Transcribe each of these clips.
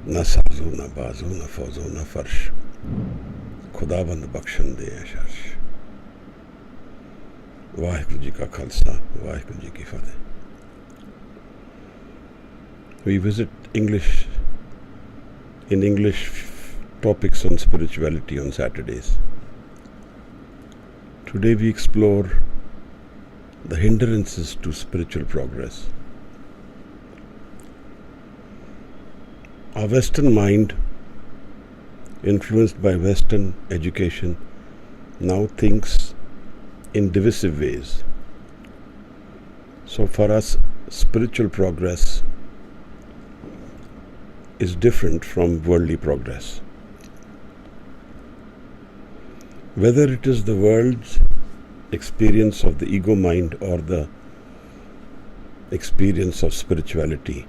न साजो न बाजो न फौजो न फर्श, खुदाबंद बख्शन दे शर्श। वाहिगुरू जी का खालसा, वाहिगुरू जी की फतेह। We visit English topics on spirituality on Saturdays. Today we explore the hindrances to spiritual progress. Our Western mind, influenced by Western education, now thinks in divisive ways. So for us, spiritual progress is different from worldly progress. Whether it is the world's experience of the ego mind or the experience of spirituality,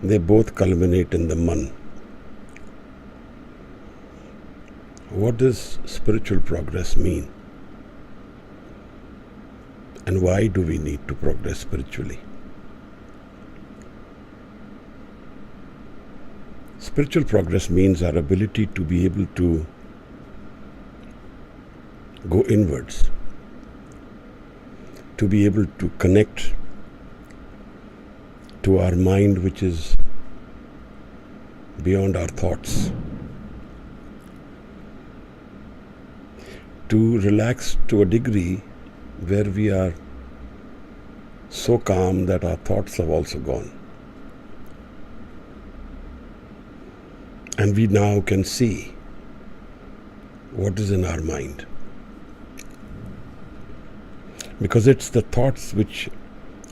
they both culminate in the man. What does spiritual progress mean? And why do we need to progress spiritually? Spiritual progress means our ability to be able to go inwards, to be able to connect to our mind which is beyond our thoughts, to relax to a degree where we are so calm that our thoughts have also gone. And we now can see what is in our mind. Because it's the thoughts which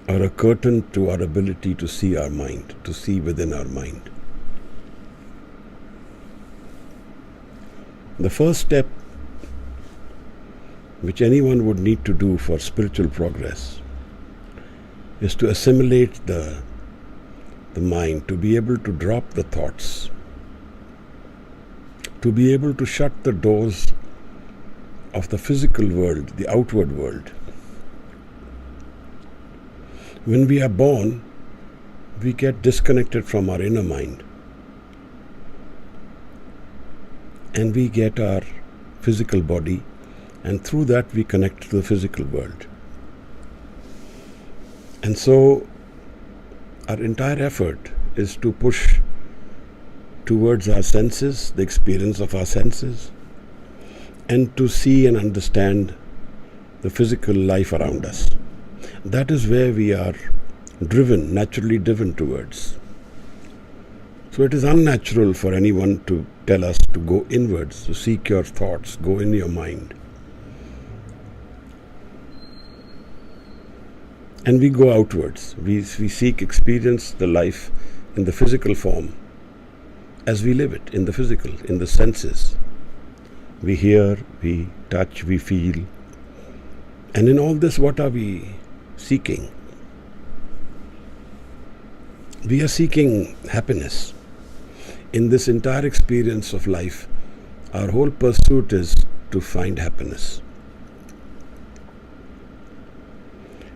are a curtain to our ability to see our mind, to see within our mind. The first step which anyone would need to do for spiritual progress is to assimilate the mind, to be able to drop the thoughts, to be able to shut the doors of the physical world, the outward world. When we are born, we get disconnected from our inner mind and we get our physical body, and through that we connect to the physical world. And so our entire effort is to push towards our senses, the experience of our senses, and to see and understand the physical life around us. That is where we are driven, naturally driven towards. So it is unnatural for anyone to tell us to go inwards, to seek your thoughts, go in your mind. And we go outwards. We seek experience the life in the physical form as we live it, in the physical, in the senses. We hear, we touch, we feel. And in all this, what are we seeking? We are seeking happiness. In this entire experience of life, our whole pursuit is to find happiness.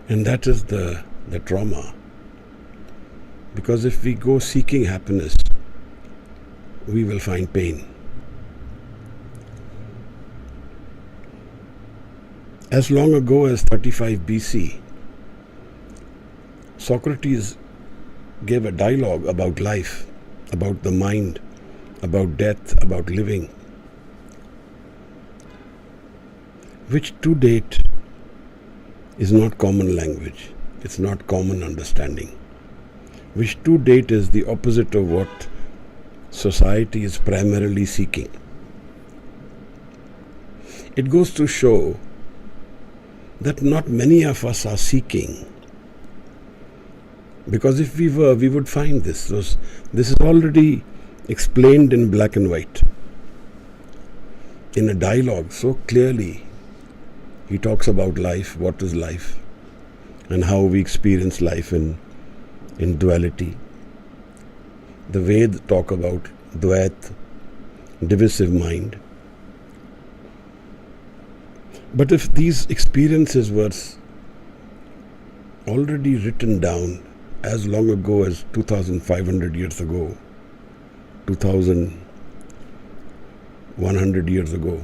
And that is the trauma. Because if we go seeking happiness, we will find pain. As long ago as 35 BC, Socrates gave a dialogue about life, about the mind, about death, about living, which to date is not common language, it's not common understanding, which to date is the opposite of what society is primarily seeking. It goes to show that not many of us are seeking. Because if we were, we would find this. This is already explained in black and white. In a dialogue, so clearly, he talks about life, what is life, and how we experience life in duality. The Veda talk about Dvait, divisive mind. But if these experiences were already written down as long ago as 2,500 years ago, 2,100 years ago.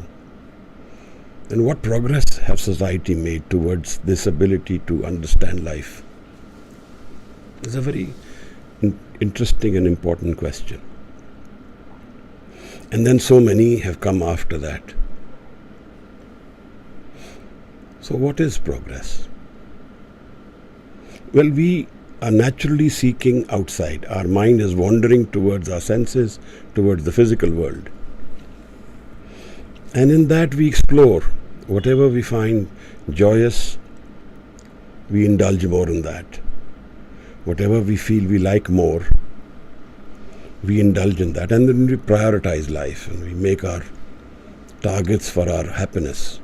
And what progress have society made towards this ability to understand life? It's a very interesting and important question. And then so many have come after that. So what is progress? Well, we are naturally seeking outside. Our mind is wandering towards our senses, towards the physical world. And in that we explore. Whatever we find joyous, we indulge more in that. Whatever we feel we like more, we indulge in that. And then we prioritize life and we make our targets for our happiness.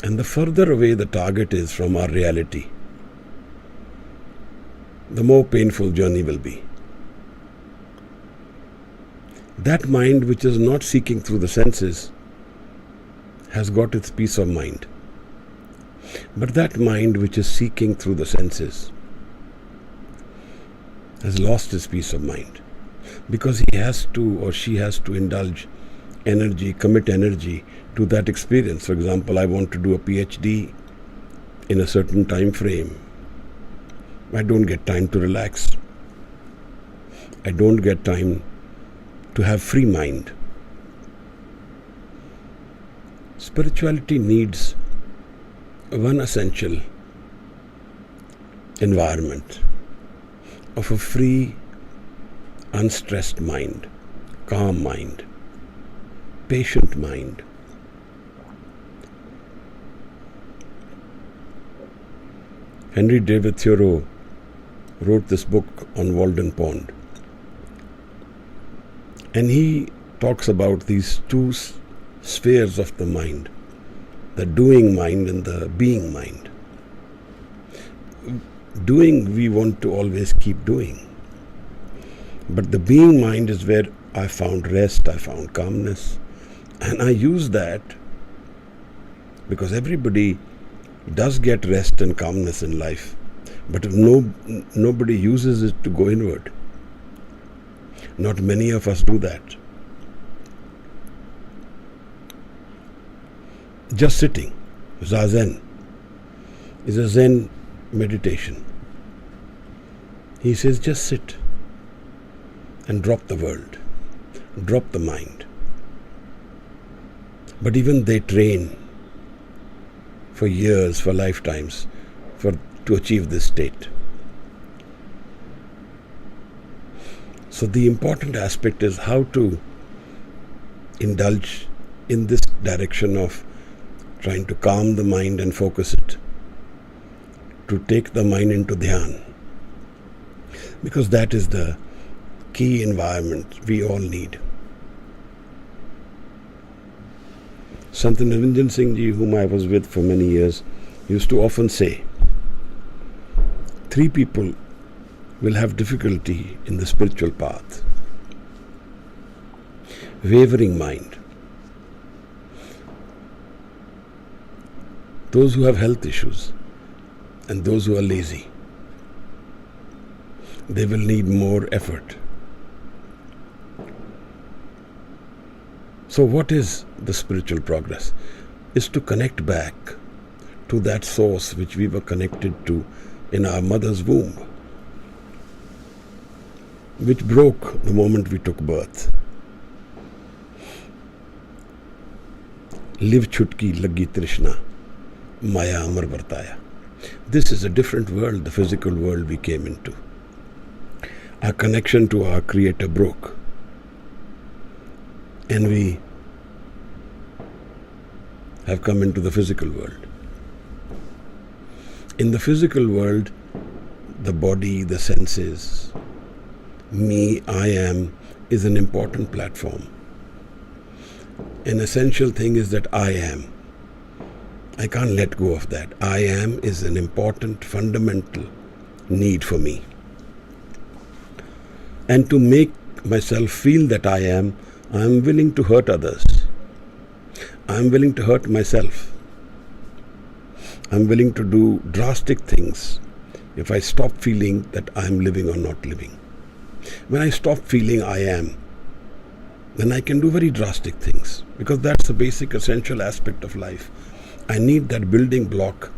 And the further away the target is from our reality, the more painful journey will be. That mind which is not seeking through the senses has got its peace of mind. But that mind which is seeking through the senses has lost its peace of mind, because he has to or she has to indulge energy, commit energy to that experience. For example, I want to do a PhD in a certain time frame. I don't get time to relax. I don't get time to have free mind. Spirituality needs one essential environment of a free, unstressed mind, calm mind, patient mind. Henry David Thoreau wrote this book on Walden Pond. And he talks about these two spheres of the mind, the doing mind and the being mind. Doing, we want to always keep doing. But the being mind is where I found rest, I found calmness. And I use that because everybody does get rest and calmness in life. But if nobody uses it to go inward. Not many of us do that. Just sitting, Zazen, is a Zen meditation. He says just sit and drop the world, drop the mind. But even they train for years, for lifetimes, to achieve this state. So the important aspect is how to indulge in this direction of trying to calm the mind and focus it, to take the mind into dhyan, because that is the key environment we all need. Sant Niranjan Singh Ji, whom I was with for many years, used to often say, 3 people will have difficulty in the spiritual path. Wavering mind, those who have health issues, and those who are lazy. They will need more effort. So what is the spiritual progress? Is to connect back to that source which we were connected to in our mother's womb, which broke the moment we took birth. Liv chutki lagi trishna, maya amar vartaya. This is a different world, the physical world we came into. Our connection to our Creator broke, and we have come into the physical world. In the physical world, the body, the senses, me, I am, is an important platform. An essential thing is that I am. I can't let go of that. I am is an important, fundamental need for me. And to make myself feel that I am willing to hurt others. I am willing to hurt myself. I am willing to do drastic things if I stop feeling that I am living or not living. When I stop feeling I am, then I can do very drastic things, because that's the basic essential aspect of life. I need that building block,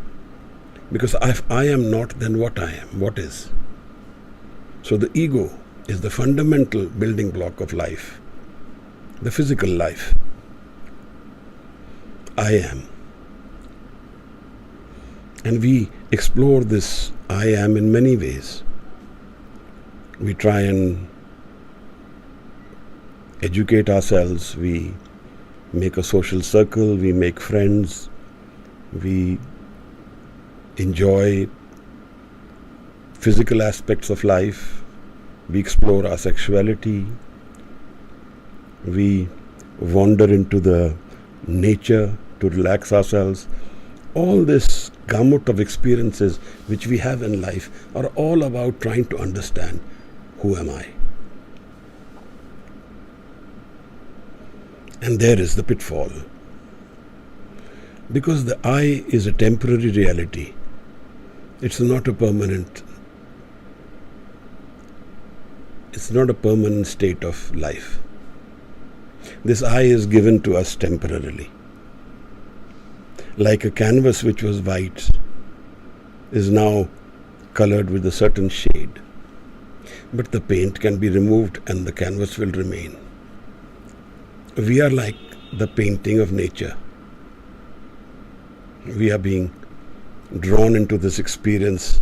because if I am not, then what I am? What is? So the ego is the fundamental building block of life, the physical life. I am. And we explore this I am in many ways. We try and educate ourselves, we make a social circle, we make friends, we enjoy physical aspects of life, we explore our sexuality, we wander into the nature to relax ourselves. All this gamut of experiences which we have in life are all about trying to understand, who am I? And there is the pitfall. Because the I is a temporary reality. It's not a permanent state of life. This I is given to us temporarily. Like a canvas which was white is now colored with a certain shade. But the paint can be removed and the canvas will remain. We are like the painting of nature. We are being drawn into this experience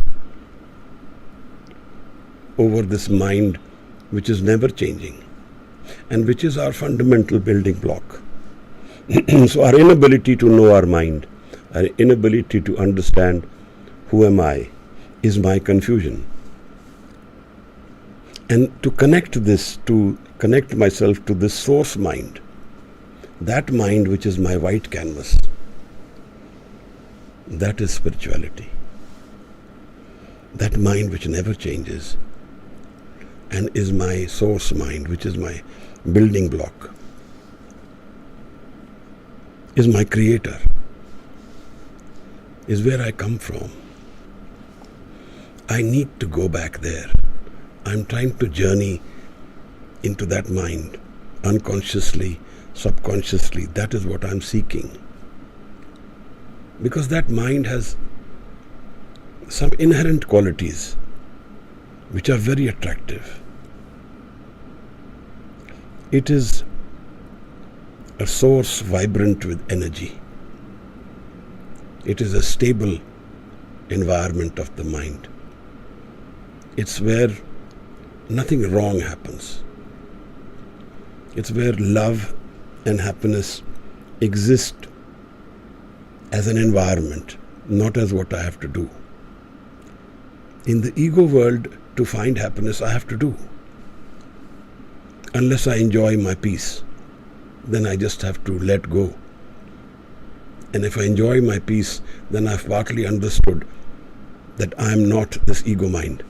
over this mind which is never changing and which is our fundamental building block. So our inability to know our mind, our inability to understand who am I, is my confusion. And to connect myself to this source mind, that mind which is my white canvas, that is spirituality. That mind which never changes and is my source mind, which is my building block, is my creator, is where I come from. I need to go back there. I'm trying to journey into that mind, unconsciously, subconsciously. That is what I'm seeking. Because that mind has some inherent qualities which are very attractive. It is a source vibrant with energy. It is a stable environment of the mind. It's where nothing wrong happens. It's where love and happiness exist as an environment, not as what I have to do. In the ego world, to find happiness, I have to do. Unless I enjoy my peace, then I just have to let go. And if I enjoy my peace, then I've partly understood that I am not this ego mind.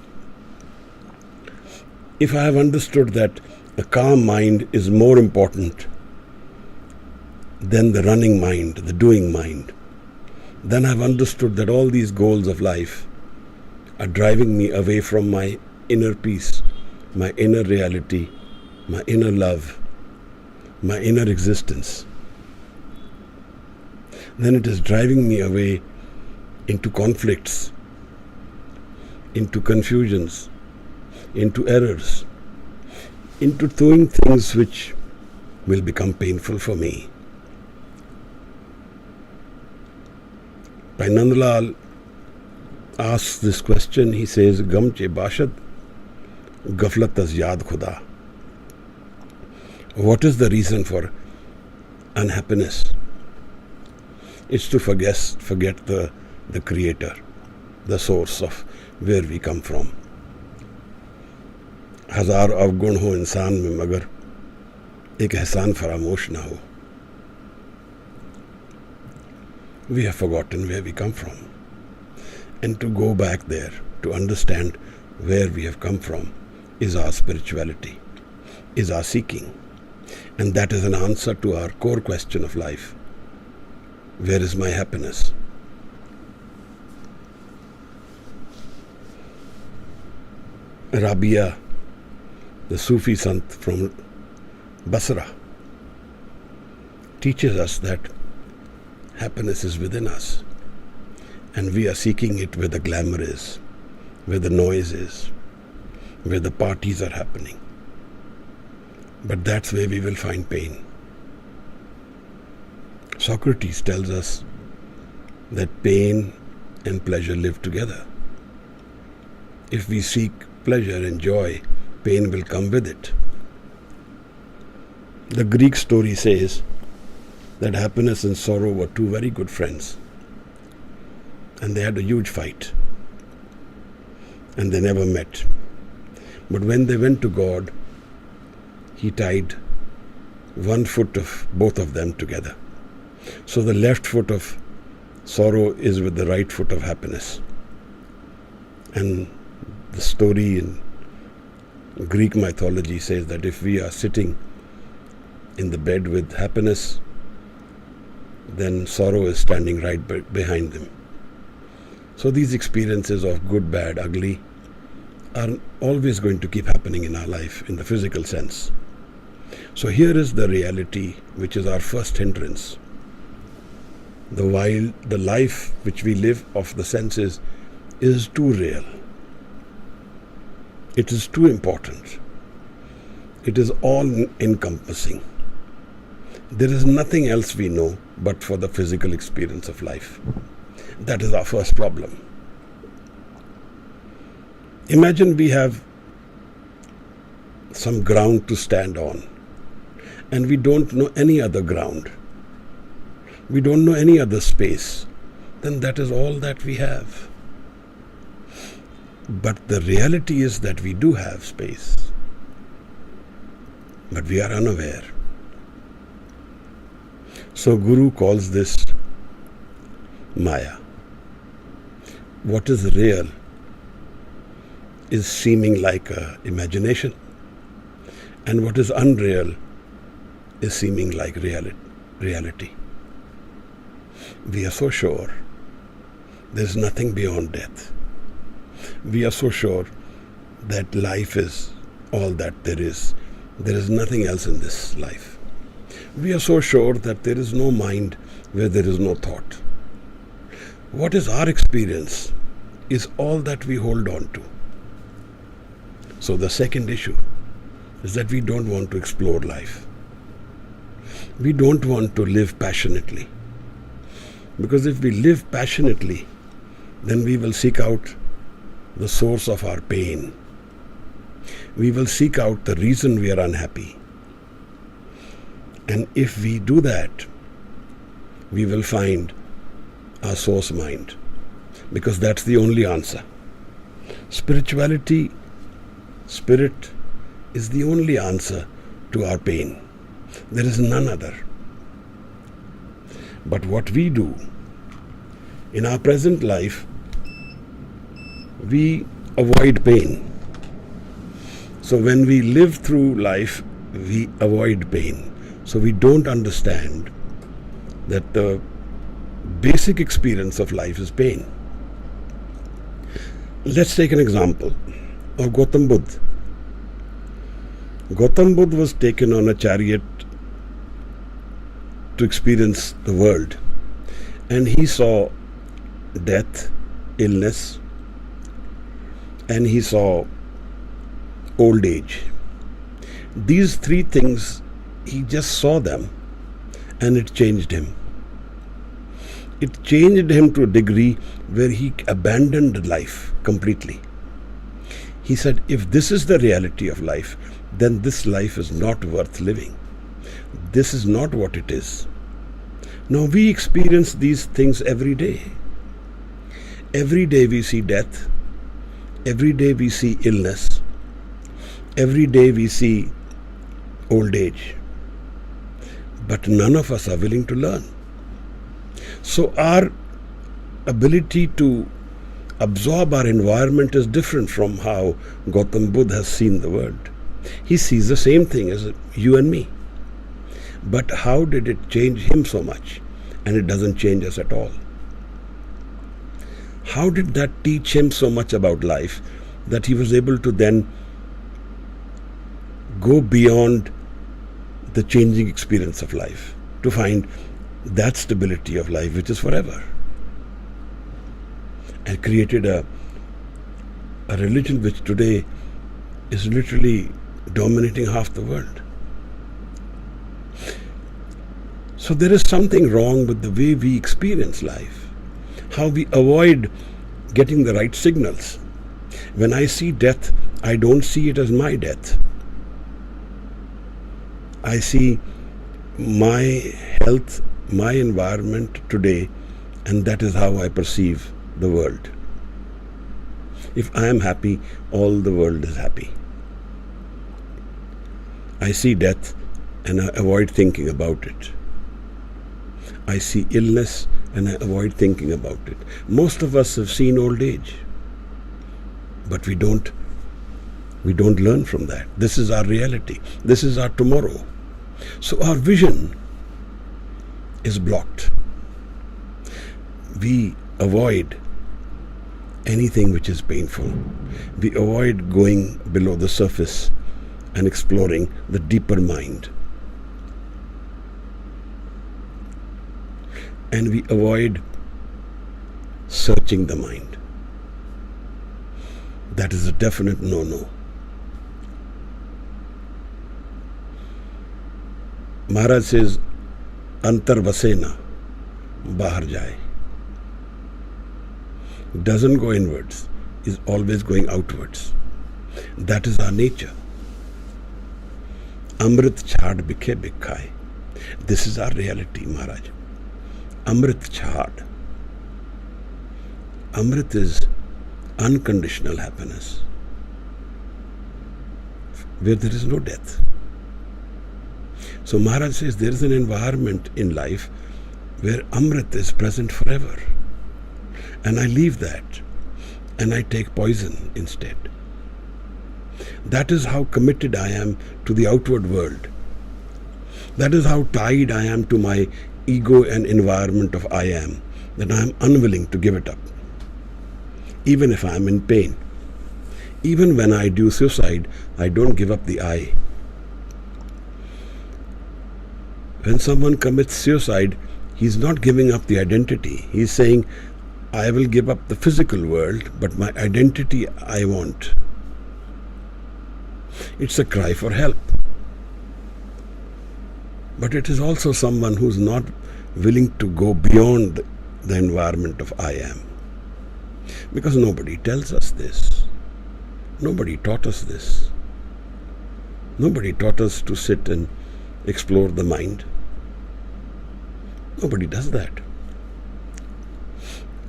If I have understood that a calm mind is more important than the running mind, the doing mind, then I've understood that all these goals of life are driving me away from my inner peace, my inner reality, my inner love, my inner existence. Then it is driving me away into conflicts, into confusions, into errors, into doing things which will become painful for me. Bhai Nandlal asks this question. He says, Gam che bashad, gaflat az yaad khuda. What is the reason for unhappiness? It's to forget the creator, the source of where we come from. हजार अवगुण हो इंसान में मगर एक एहसान फरामोश ना हो. We have forgotten where we come from. And to go back there, to understand where we have come from, is our spirituality, is our seeking. And that is an answer to our core question of life. Where is my happiness? Rabia, the Sufi Sant from Basra, teaches us that happiness is within us and we are seeking it where the glamour is, where the noise is, where the parties are happening. But that's where we will find pain. Socrates tells us that pain and pleasure live together. If we seek pleasure and joy, pain will come with it. The Greek story says that happiness and sorrow were two very good friends, and they had a huge fight, and they never met. But when they went to God, He tied one foot of both of them together. So the left foot of sorrow is with the right foot of happiness. And the story in Greek mythology says that if we are sitting in the bed with happiness, then sorrow is standing right behind them. So these experiences of good, bad, ugly are always going to keep happening in our life in the physical sense. So here is the reality, which is our first hindrance. The life which we live of the senses is too real. It is too important. It is all encompassing. There is nothing else we know but for the physical experience of life. That is our first problem. Imagine we have some ground to stand on, and we don't know any other ground. We don't know any other space. Then that is all that we have. But the reality is that we do have space, but we are unaware. So Guru calls this Maya. What is real is seeming like imagination, and what is unreal is seeming like reality. We are so sure there is nothing beyond death. We are so sure that life is all that there is. There is nothing else in this life. We are so sure that there is no mind where there is no thought. What is our experience is all that we hold on to. So the second issue is that we don't want to explore life. We don't want to live passionately. Because if we live passionately, then we will seek out the source of our pain. We will seek out the reason we are unhappy. And if we do that, we will find our source mind, because that's the only answer. Spirituality, spirit, is the only answer to our pain. There is none other. But what we do in our present life, we avoid pain. So when we live through life, we avoid pain. So we don't understand that the basic experience of life is pain. Let's take an example of Gautam Buddha. Gautam Buddha was taken on a chariot to experience the world, and he saw death, illness, and he saw old age. These three things, he just saw them, and it changed him. It changed him to a degree where he abandoned life completely. He said, if this is the reality of life, then this life is not worth living. This is not what it is. Now we experience these things every day. Every day we see death. Every day we see illness. Every day we see old age. But none of us are willing to learn. So our ability to absorb our environment is different from how Gautam Buddha has seen the world. He sees the same thing as you and me. But how did it change him so much? And it doesn't change us at all. How did that teach him so much about life that he was able to then go beyond the changing experience of life to find that stability of life which is forever, and created a religion which today is literally dominating half the world. So there is something wrong with the way we experience life, how we avoid getting the right signals. When I see death, I don't see it as my death. I see my health, my environment today, and that is how I perceive the world. If I am happy, all the world is happy. I see death and I avoid thinking about it. I see illness and I avoid thinking about it. Most of us have seen old age, but we don't learn from that. This is our reality. This is our tomorrow. So our vision is blocked. We avoid anything which is painful. We avoid going below the surface and exploring the deeper mind. And we avoid searching the mind. That is a definite no-no. Maharaj says, Antar vasena, bahar jaye. Doesn't go inwards, is always going outwards. That is our nature. Amrit chhad bikhe bikhaye. This is our reality, Maharaj. Amrit chhad. Amrit is unconditional happiness, where there is no death. So Maharaj says there is an environment in life where Amrit is present forever. And I leave that and I take poison instead. That is how committed I am to the outward world. That is how tied I am to my ego and environment of I am, that I am unwilling to give it up. Even if I am in pain. Even when I do suicide, I don't give up the I. When someone commits suicide, he's not giving up the identity. He's saying, I will give up the physical world, but my identity I want. It's a cry for help. But it is also someone who's not willing to go beyond the environment of I am. Because nobody tells us this. Nobody taught us this. Nobody taught us to sit and explore the mind. Nobody does that.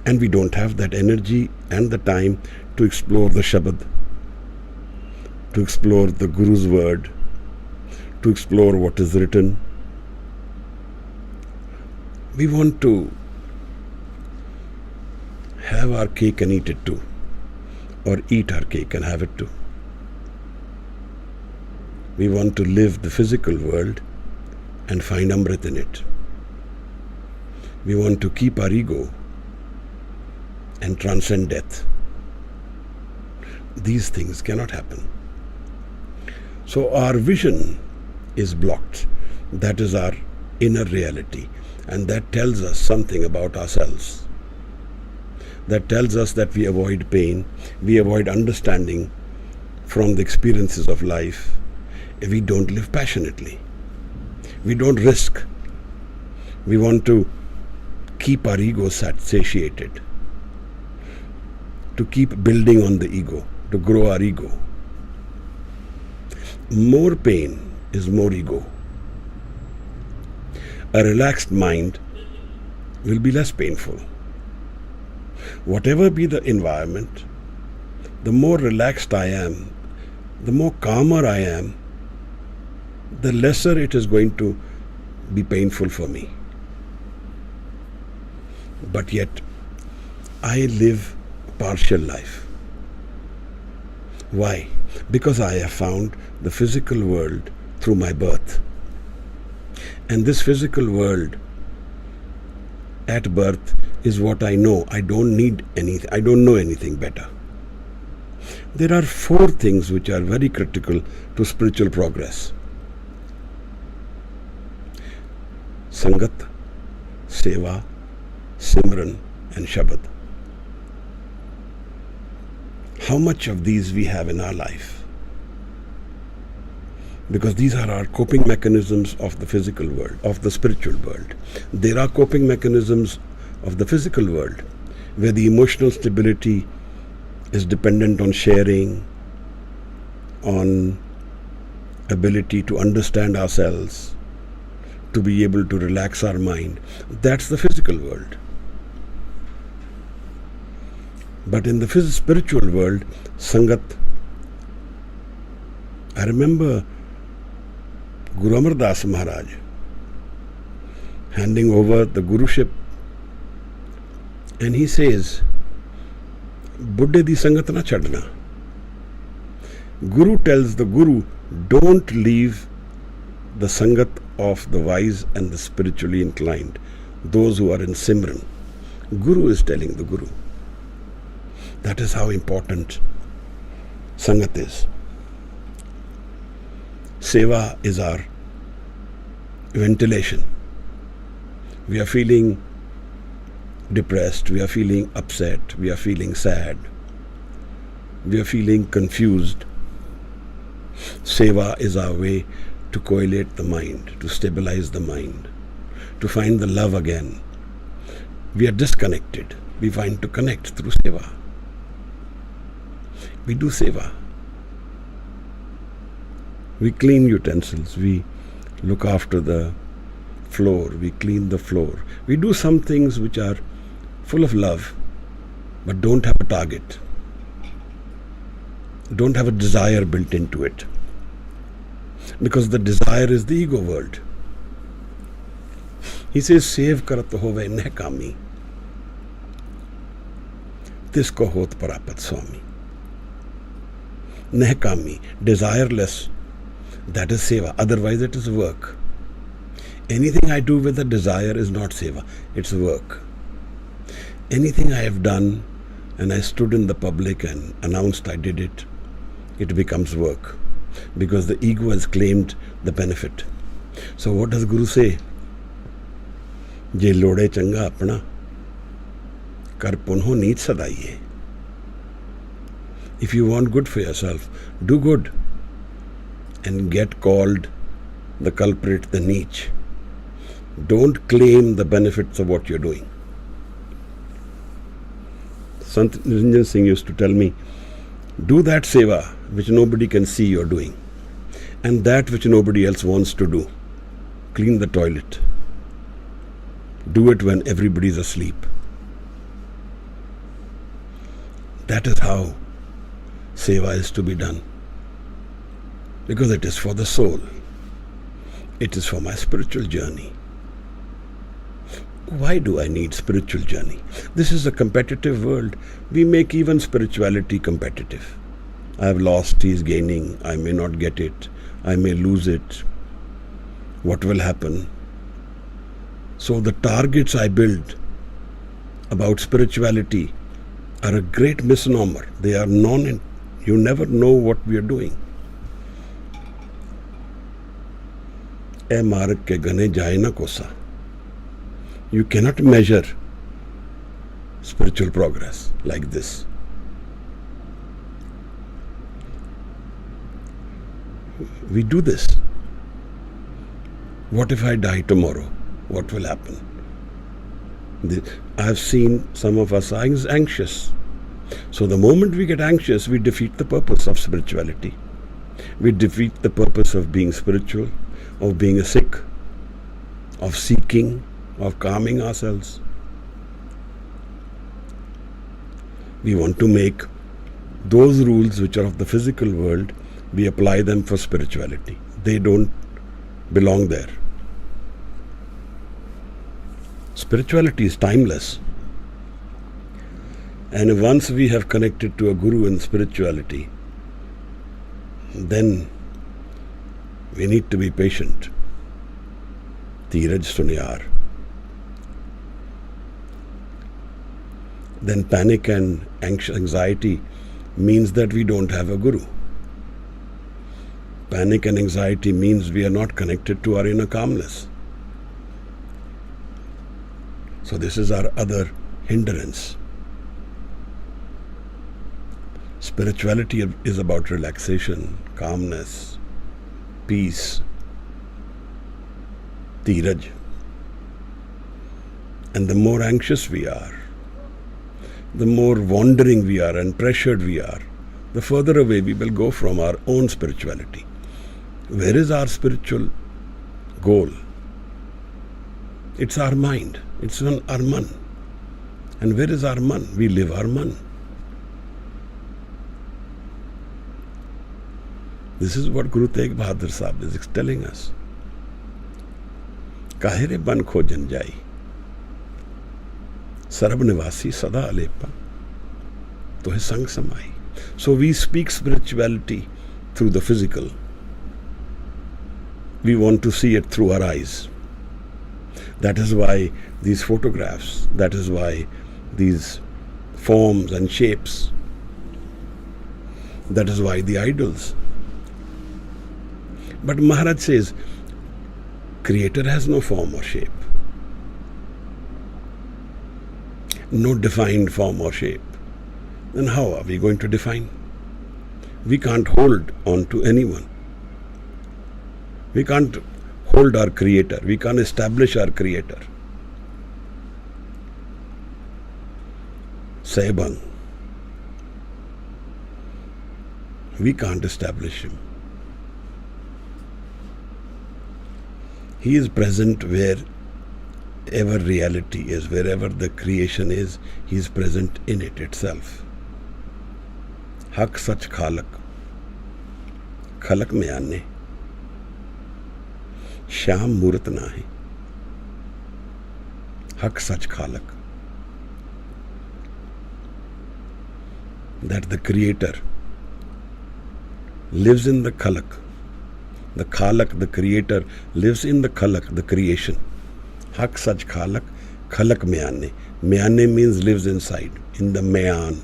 And we don't have that energy and the time to explore the Shabad, to explore the Guru's word, to explore what is written. We want to have our cake and eat it too, or eat our cake and have it too. We want to live the physical world and find Amrit in it. We want to keep our ego and transcend death. These things cannot happen. So our vision is blocked. That is our inner reality. And that tells us something about ourselves. That tells us that we avoid pain, we avoid understanding from the experiences of life. We don't live passionately. We don't risk. We want to keep our ego satiated, to keep building on the ego, to grow our ego. More pain is more ego. A relaxed mind will be less painful. Whatever be the environment, the more relaxed I am, the more calmer I am, the lesser it is going to be painful for me. But yet, I live a partial life. Why? Because I have found the physical world through my birth. And this physical world at birth is what I know. I don't need anything. I don't know anything better. There are 4 things which are very critical to spiritual progress: Sangat, Seva, Simran and Shabad. How much of these we have in our life? Because these are our coping mechanisms of the physical world, of the spiritual world. There are coping mechanisms of the physical world where the emotional stability is dependent on sharing, on ability to understand ourselves, to be able to relax our mind. That's the physical world. But in the spiritual world, Sangat, I remember Guru Amar Das Maharaj handing over the Guruship, and he says, Buddhe di Sangat na chadna. Guru tells the Guru, don't leave the Sangat of the wise and the spiritually inclined, those who are in Simran. Guru is telling the Guru. That is how important Sangat is. Seva is our ventilation. We are feeling depressed, we are feeling upset, we are feeling sad, we are feeling confused. Seva is our way to coagulate the mind, to stabilize the mind, to find the love again. We are disconnected. We find to connect through seva. We do seva. We clean utensils. We look after the floor. We clean the floor. We do some things which are full of love, but don't have a target. Don't have a desire built into it. Because the desire is the ego world. He says, Sev karat hove neh kami, tisko hot parapat swami. Neh kami, desireless, that is seva. Otherwise it is work. Anything I do with a desire is not seva, it's work. Anything I have done and I stood in the public and announced I did it, it becomes work. Because the ego has claimed the benefit. So what does Guru say? Je lode changa apna, kar punho neet sadaiye. If you want good for yourself, do good and get called the culprit, the neech. Don't claim the benefits of what you're doing. Sant Niranjan Singh used to tell me, do that seva which nobody can see you're doing, and that which nobody else wants to do. Clean the toilet. Do it when everybody's asleep. That is how seva is to be done. Because it is for the soul. It is for my spiritual journey. Why do I need spiritual journey? This is a competitive world. We make even spirituality competitive. I have lost, he is gaining. I may not get it. I may lose it. What will happen? So the targets I build about spirituality are a great misnomer. They are you never know what we are doing. E marg ke gane jaye na kosa. You cannot measure spiritual progress like this. We do this. What if I die tomorrow? What will happen? I have seen some of us anxious. So the moment we get anxious, we defeat the purpose of spirituality. We defeat the purpose of being spiritual, of being a Sikh, of seeking, of calming ourselves. We want to make those rules which are of the physical world, we apply them for spirituality. They don't belong there. Spirituality is timeless. And once we have connected to a guru in spirituality, then we need to be patient. Dheeraj Sunyar. Then panic and anxiety means that we don't have a guru. Panic and anxiety means we are not connected to our inner calmness. So this is our other hindrance. Spirituality is about relaxation, calmness, peace, dheeraj. And the more anxious we are, the more wandering we are and pressured we are, the further away we will go from our own spirituality. Where is our spiritual goal? It's our mind. It's our man. And where is our man? We live our man. This is what Guru Tegh Bahadur Sahib is telling us. Kahire ban khojan jai, sarab nivasi sada alepa, tohe sang samai. So we speak spirituality through the physical. We want to see it through our eyes. That is why these photographs, that is why these forms and shapes, that is why the idols. But Maharaj says, Creator has no form or shape. No defined form or shape. Then how are we going to define? We can't hold on to anyone. We can't hold our Creator. We can't establish our Creator. Saibang. We can't establish Him. He is present wherever reality is, wherever the creation is, He is present in it itself. Haq sach khalak. Khalak mein aane. Sham murat nahi. Haq sach khalak. That the Creator lives in the khalak. The khalak, the Creator, lives in the khalak, the creation. Haq sach khalak, khalak meane. Meane means lives inside, in the mayan.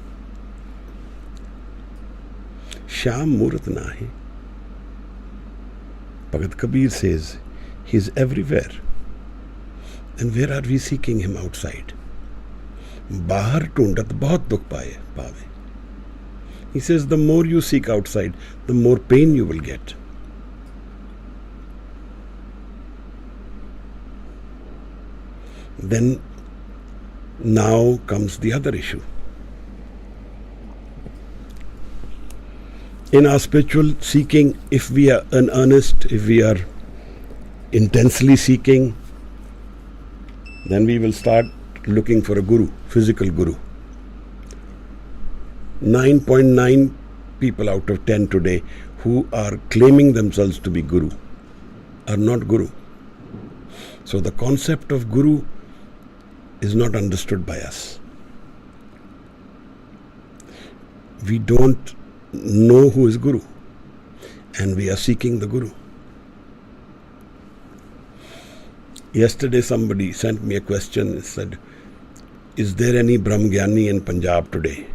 Sham murat nahi. Bhagat Kabir says, He is everywhere. And where are we seeking Him outside? Bahar tundat bahut dukh paave. He says, the more you seek outside, the more pain you will get. Then now comes the other issue. In our spiritual seeking, if we are in earnest, if we are intensely seeking, then we will start looking for a guru, physical guru. 9.9 people out of 10 today who are claiming themselves to be guru are not guru. So the concept of guru is not understood by us. We don't know who is guru, and we are seeking the guru. Yesterday somebody sent me a question and said, is there any Brahmgyani in Punjab today?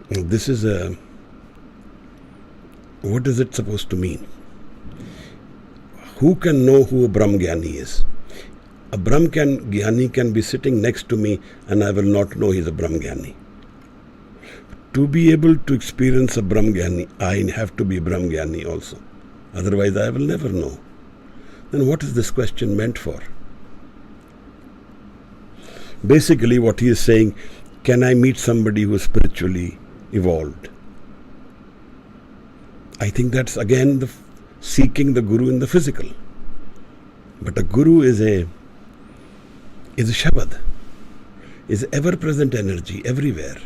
This is what is it supposed to mean? Who can know who a Brahmgyani is? A Brahmgyani can be sitting next to me and I will not know he is a Brahmgyani. To be able to experience a Brahmgyani, I have to be a Brahmgyani also. Otherwise I will never know. Then what is this question meant for? Basically what he is saying, can I meet somebody who is spiritually evolved? I think that's again seeking the guru in the physical. But a guru is a Shabad, is ever-present energy everywhere.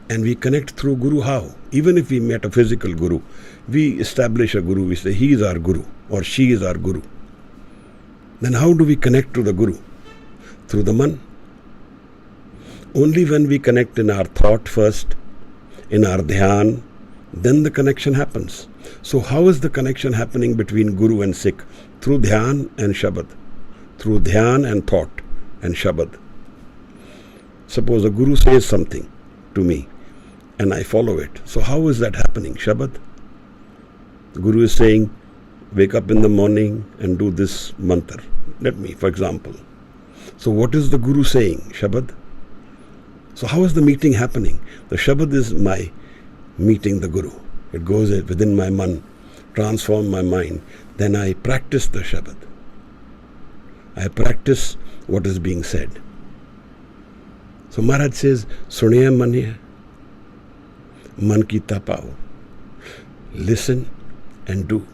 And we connect through guru how? Even if we met a physical guru, we establish a guru, we say he is our guru or she is our guru. Then how do we connect to the guru? Through the man. Only when we connect in our thought first, in our dhyan, then the connection happens. So how is the connection happening between guru and Sikh? Through dhyan and Shabad. Through dhyan and thought and Shabad. Suppose a guru says something to me and I follow it. So how is that happening? Shabad. Guru is saying, wake up in the morning and do this mantra. Let me, for example. So what is the Guru saying? Shabad. So how is the meeting happening? The Shabad is my meeting the Guru. It goes within my man, transform my mind. Then I practice the Shabad. I practice what is being said. So Maharaj says, Suniya maniya, man ki tapao. Listen and do.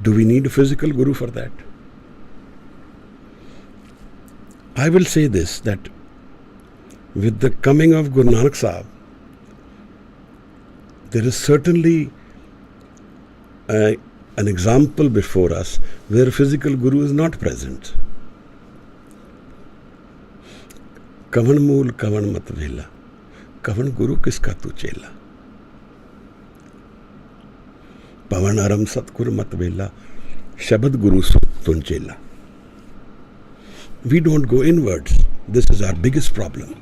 Do we need a physical Guru for that? I will say this, that with the coming of Guru Nanak Sahib, there is certainly an example before us where physical Guru is not present. Kavan mool kavan mat vela, kavan Guru kiska tu chela. Pavan aram satgur mat vela, Shabad Guru sut tun chela. We don't go inwards. This is our biggest problem.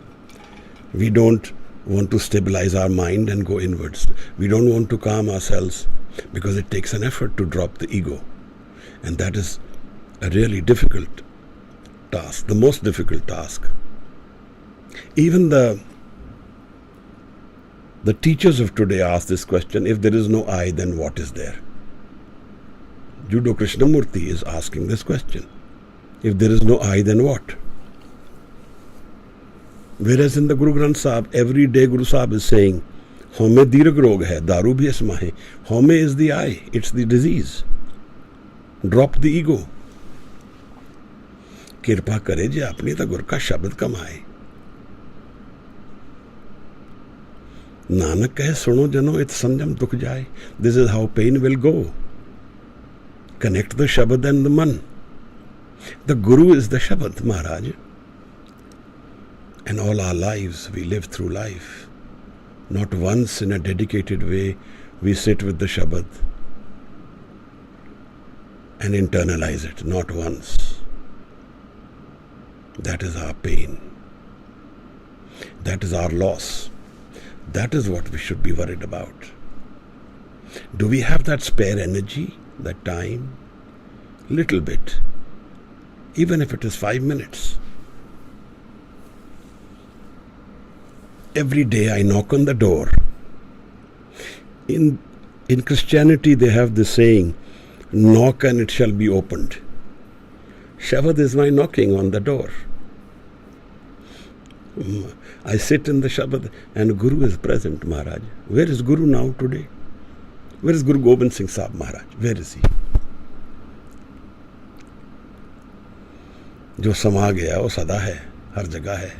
We don't want to stabilize our mind and go inwards. We don't want to calm ourselves because it takes an effort to drop the ego. And that is a really difficult task, the most difficult task. Even the teachers of today ask this question, if there is no I, then what is there? Judo Krishnamurti is asking this question. If there is no I, then what? Whereas in the Guru Granth Sahib, every day Guru Sahib is saying, Home dirag rog hai, daru bhi asma hai. Home is the I, it's the disease. Drop the ego. Kirpa kare je apni ta Gur ka shabad kamaye. Nanak kahe suno jano it sanjam dukh jaye. This is how pain will go. Connect the Shabad and the Man. The Guru is the Shabad, Maharaj. And all our lives, we live through life. Not once in a dedicated way, we sit with the Shabad and internalize it. Not once. That is our pain. That is our loss. That is what we should be worried about. Do we have that spare energy, that time? Little bit. Even if it is 5 minutes. Every day I knock on the door. In Christianity they have this saying, knock and it shall be opened. Shabad is my knocking on the door. I sit in the Shabad and Guru is present, Maharaj. Where is Guru now today? Where is Guru Gobind Singh Sahib Maharaj? Where is he? जो समा गया वो सदा है, हर जगह है.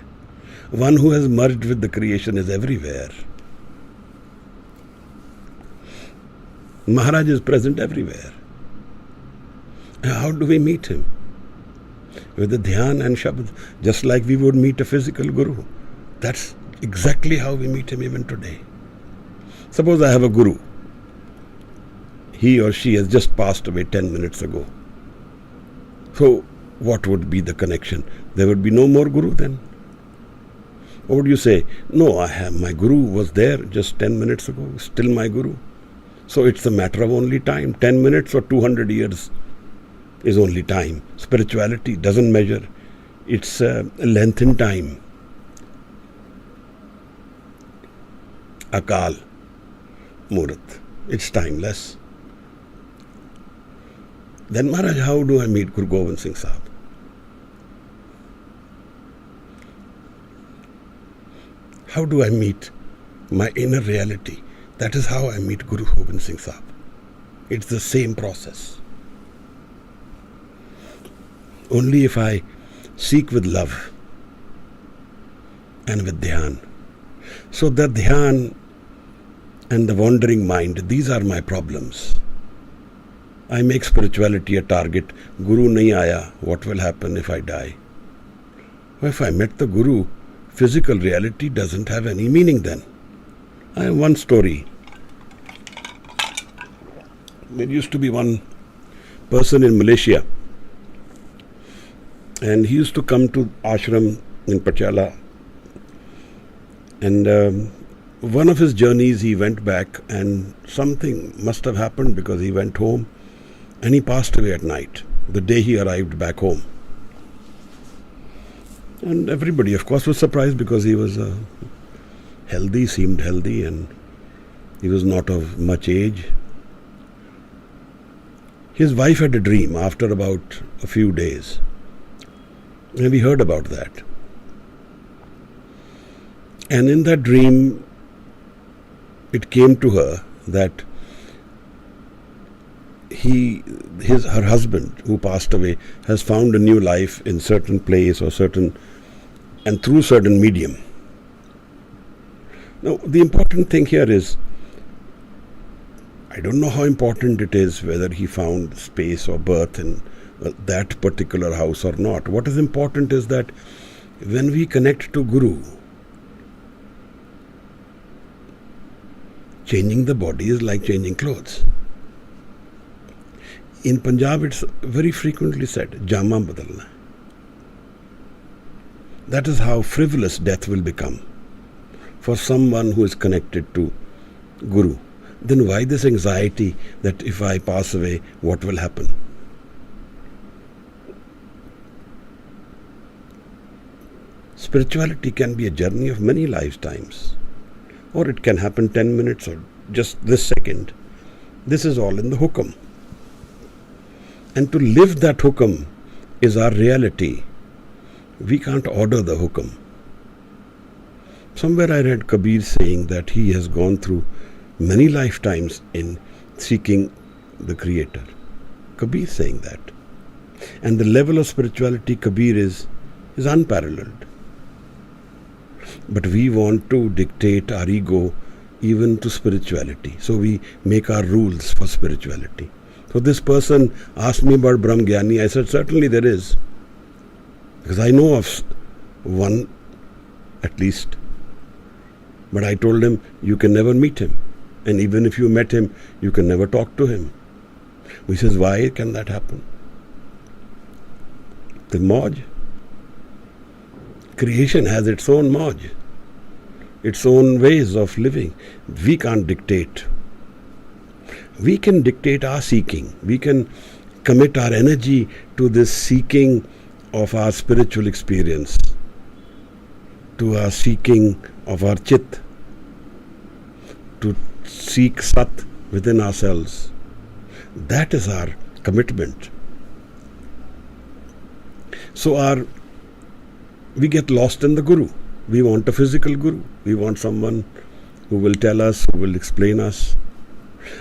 One who has merged with the creation is everywhere. Maharaj is present everywhere. How do we meet him? With the dhyan and Shabad, just like we would meet a physical Guru. That's exactly how we meet him even today. Suppose I have a Guru. He or she has just passed away 10 minutes ago. So, what would be the connection? There would be no more Guru then. Or would you say, no, my Guru was there just 10 minutes ago, still my Guru. So it's a matter of only time. 10 minutes or 200 years is only time. Spirituality doesn't measure. It's a length in time. Akal, Murat. It's timeless. Then Maharaj, how do I meet Guru Gobind Singh Sahib? How do I meet my inner reality? That is how I meet Guru Gobind Singh Sahib. It's the same process. Only if I seek with love and with dhyan. So the dhyan and the wandering mind, these are my problems. I make spirituality a target. Guru nahi aaya, what will happen if I die? Well, if I met the Guru, physical reality doesn't have any meaning then. I have one story. There used to be one person in Malaysia, and he used to come to ashram in Pachala And one of his journeys, he went back, and something must have happened because he went home and he passed away at night, the day he arrived back home. And everybody, of course, was surprised because he was healthy, seemed healthy, and he was not of much age. His wife had a dream after about a few days, and we heard about that. And in that dream, it came to her that her husband, who passed away, has found a new life in certain place and through certain medium. Now, the important thing here is, I don't know how important it is whether he found space or birth in that particular house or not. What is important is that when we connect to Guru, changing the body is like changing clothes. In Punjab, it's very frequently said, Jama badalna. That is how frivolous death will become for someone who is connected to Guru. Then why this anxiety that if I pass away, what will happen? Spirituality can be a journey of many lifetimes, or it can happen 10 minutes or just this second. This is all in the hukum. And to live that hukum is our reality. We can't order the hukum. Somewhere I read Kabir saying that he has gone through many lifetimes in seeking the Creator. Kabir saying that. And the level of spirituality Kabir is unparalleled. But we want to dictate our ego even to spirituality. So we make our rules for spirituality. So this person asked me about Brahm Gyani. I said, certainly there is. Because I know of one at least. But I told him, you can never meet him. And even if you met him, you can never talk to him. He says, why can that happen? The Mauj. Creation has its own Mauj, its own ways of living. We can't dictate. We can dictate our seeking. We can commit our energy to this seeking of our spiritual experience, to our seeking of our chit, to seek Sat within ourselves. That is our commitment. So we get lost in the Guru. We want a physical Guru. We want someone who will tell us, who will explain us.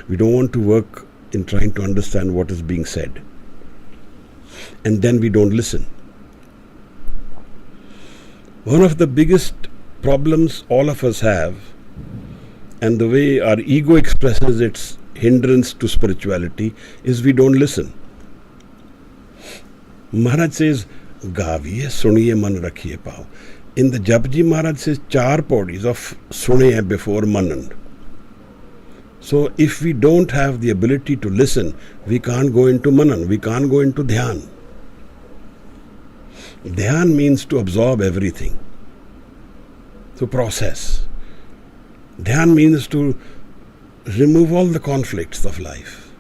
We don't want to work in trying to understand what is being said. And then we don't listen. One of the biggest problems all of us have, and the way our ego expresses its hindrance to spirituality, is we don't listen. Maharaj says, Gaviye, suniye, man rakhiye pao. In the Japji, Maharaj says 4 paudis of sune before manan. So if we don't have the ability to listen, we can't go into manan, we can't go into dhyan. Dhyan means to absorb everything, to process. Dhyan means to remove all the conflicts of life.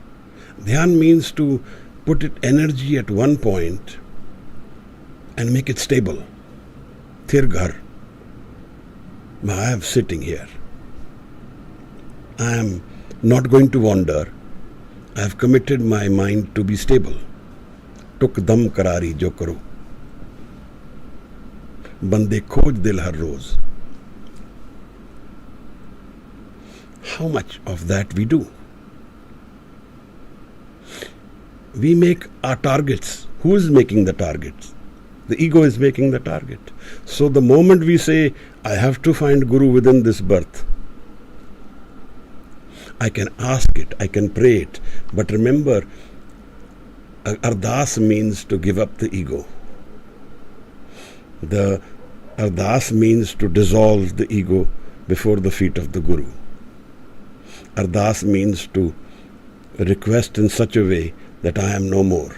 Dhyan means to put energy at one point and make it stable. Thir ghar. I am sitting here. I am not going to wander. I have committed my mind to be stable. Tuk dam karari jo karo. Bande khoj dil har roz. How much of that we do? We make our targets. Who is making the targets? The ego is making the target. So the moment we say, I have to find Guru within this birth, I can ask it, I can pray it. But remember, Ardas means to give up the ego. The Ardas means to dissolve the ego before the feet of the Guru. Ardas means to request in such a way that I am no more.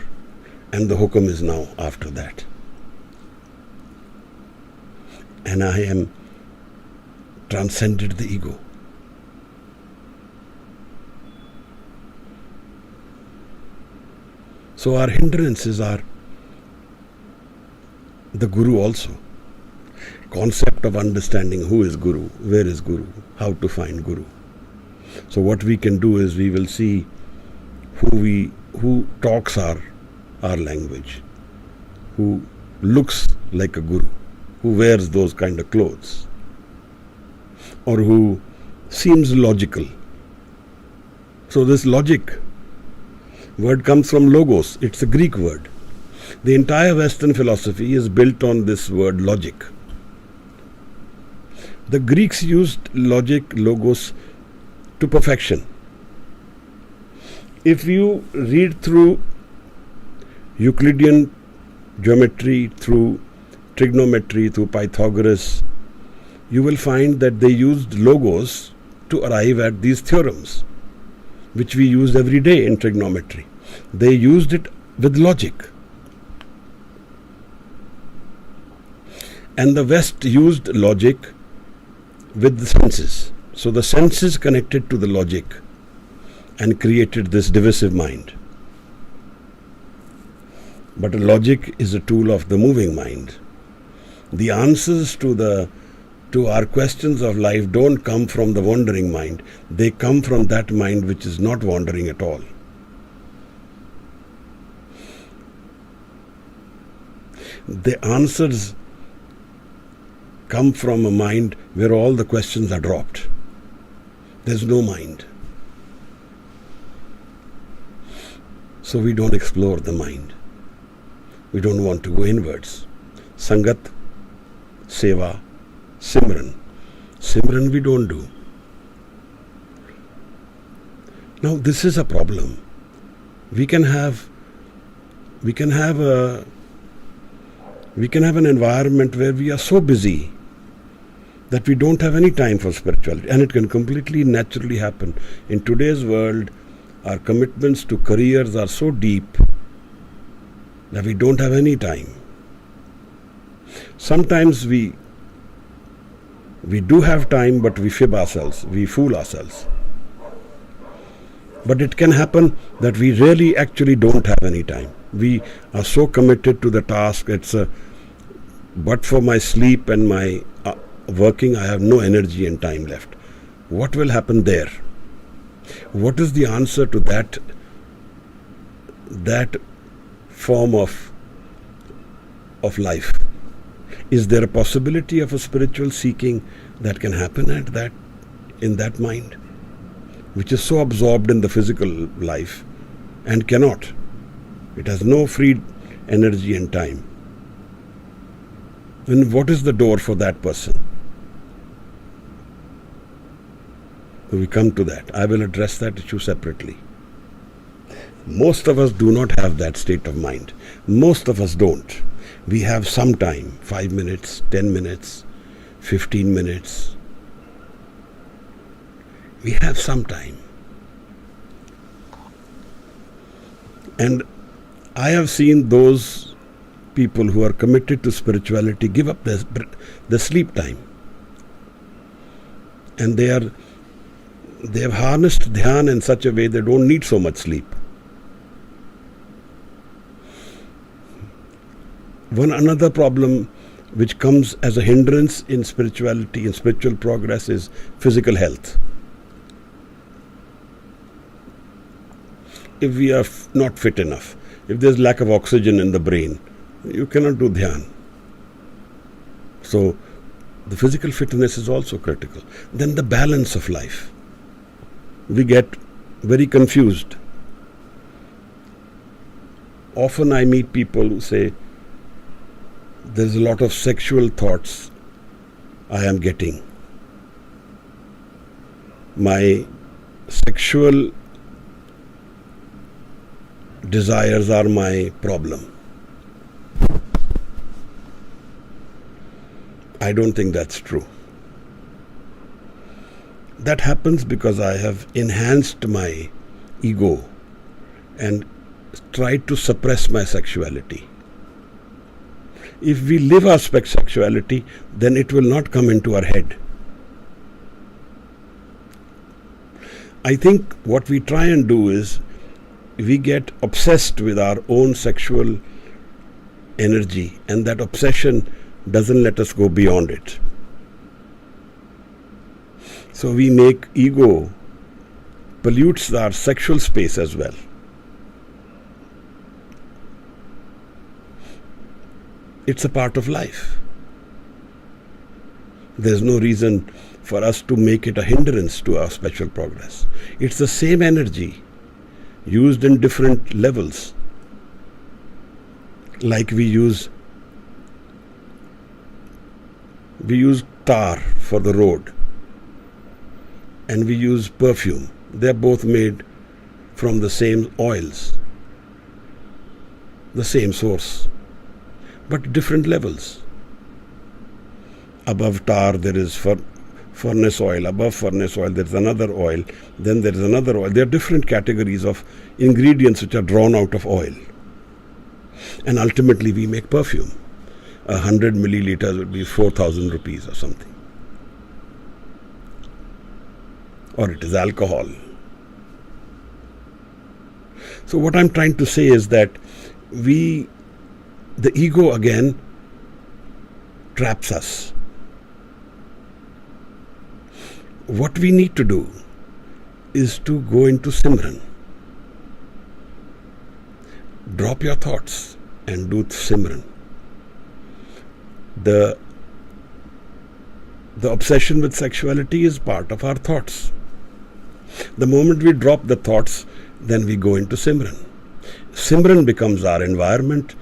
And the hukum is now after that. And I am transcended the ego. So our hindrances are the Guru also. Concept of understanding who is Guru, where is Guru, how to find Guru. So what we can do is we will see who talks our language, who looks like a Guru, who wears those kind of clothes, or who seems logical. So this logic word comes from logos. It's a Greek word. The entire Western philosophy is built on this word logic. The Greeks used logic, logos, to perfection. If you read through Euclidean geometry, through trigonometry, through Pythagoras, you will find that they used logos to arrive at these theorems, which we use every day in trigonometry. They used it with logic. And the West used logic with the senses. So the senses connected to the logic and created this divisive mind. But logic is a tool of the moving mind. The answers to our questions of life don't come from the wandering mind. They come from that mind which is not wandering at all. The answers come from a mind where all the questions are dropped. There's no mind. So we don't explore the mind. We don't want to go inwards. Sangat, Seva, Simran. Simran we don't do. Now this is a problem. We can have an environment where we are so busy that we don't have any time for spirituality, and it can completely naturally happen. In today's world, our commitments to careers are so deep that we don't have any time. Sometimes we do have time, but we fib ourselves, we fool ourselves. But it can happen that we really actually don't have any time. We are so committed to the task, but for my sleep and my working, I have no energy and time left. What will happen there? What is the answer to that form of life? Is there a possibility of a spiritual seeking that can happen in that mind, which is so absorbed in the physical life and cannot? It has no free energy and time. Then what is the door for that person? We come to that. I will address that issue separately. Most of us do not have that state of mind. Most of us don't. We have some time, 5 minutes, 10 minutes, 15 minutes. We have some time. And I have seen those people who are committed to spirituality give up the sleep time. And they have harnessed dhyan in such a way they don't need so much sleep. One another problem which comes as a hindrance in spirituality and spiritual progress is physical health. If we are not fit enough, if there's lack of oxygen in the brain, you cannot do dhyan. So the physical fitness is also critical. Then the balance of life. We get very confused. Often I meet people who say, there's a lot of sexual thoughts I am getting. My sexual desires are my problem. I don't think that's true. That happens because I have enhanced my ego and tried to suppress my sexuality. If we live our sexuality, then it will not come into our head. I think what we try and do is we get obsessed with our own sexual energy, and that obsession doesn't let us go beyond it. So we make ego pollutes our sexual space as well. It's a part of life. There's no reason for us to make it a hindrance to our spiritual progress. It's the same energy used in different levels. Like we use tar for the road, and we use perfume. They're both made from the same oils, the same source, but different levels. Above tar there is furnace oil, above furnace oil there is another oil, then there is another oil. There are different categories of ingredients which are drawn out of oil. And ultimately we make perfume. 100 milliliters would be 4,000 rupees or something. Or it is alcohol. So what I'm trying to say is that the ego again traps us. What we need to do is to go into Simran. Drop your thoughts and do Simran. The obsession with sexuality is part of our thoughts. The moment we drop the thoughts, then we go into Simran. Simran becomes our environment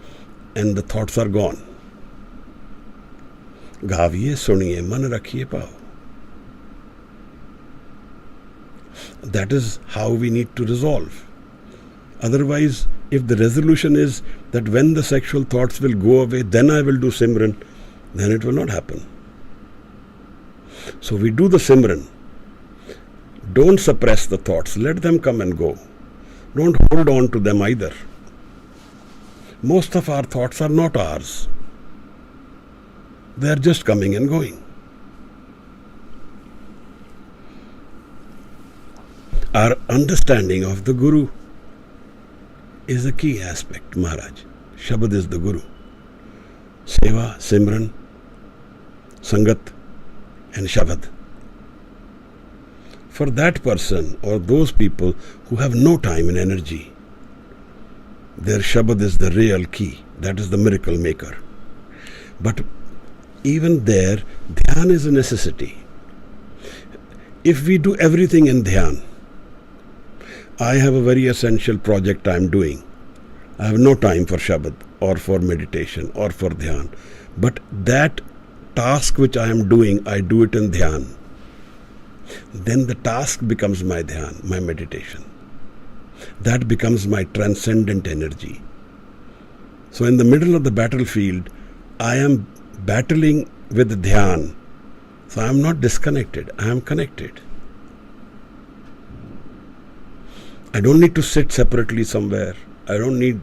and the thoughts are gone. Gaviye, suniye, man rakhiye pao. That is how we need to resolve. Otherwise, if the resolution is that when the sexual thoughts will go away, then I will do Simran, then it will not happen. So we do the Simran. Don't suppress the thoughts. Let them come and go. Don't hold on to them either. Most of our thoughts are not ours. They are just coming and going. Our understanding of the Guru is a key aspect, Maharaj. Shabad is the Guru. Seva, Simran, Sangat and Shabad. For that person or those people who have no time and energy, their Shabad is the real key. That is the miracle maker. But even there, Dhyan is a necessity. If we do everything in Dhyan, I have a very essential project I am doing. I have no time for Shabad or for meditation or for Dhyan. But that task which I am doing, I do it in Dhyan. Then the task becomes my Dhyan, my meditation. That becomes my transcendent energy. So in the middle of the battlefield, I am battling with Dhyan. So I am not disconnected, I am connected. I don't need to sit separately somewhere. I don't need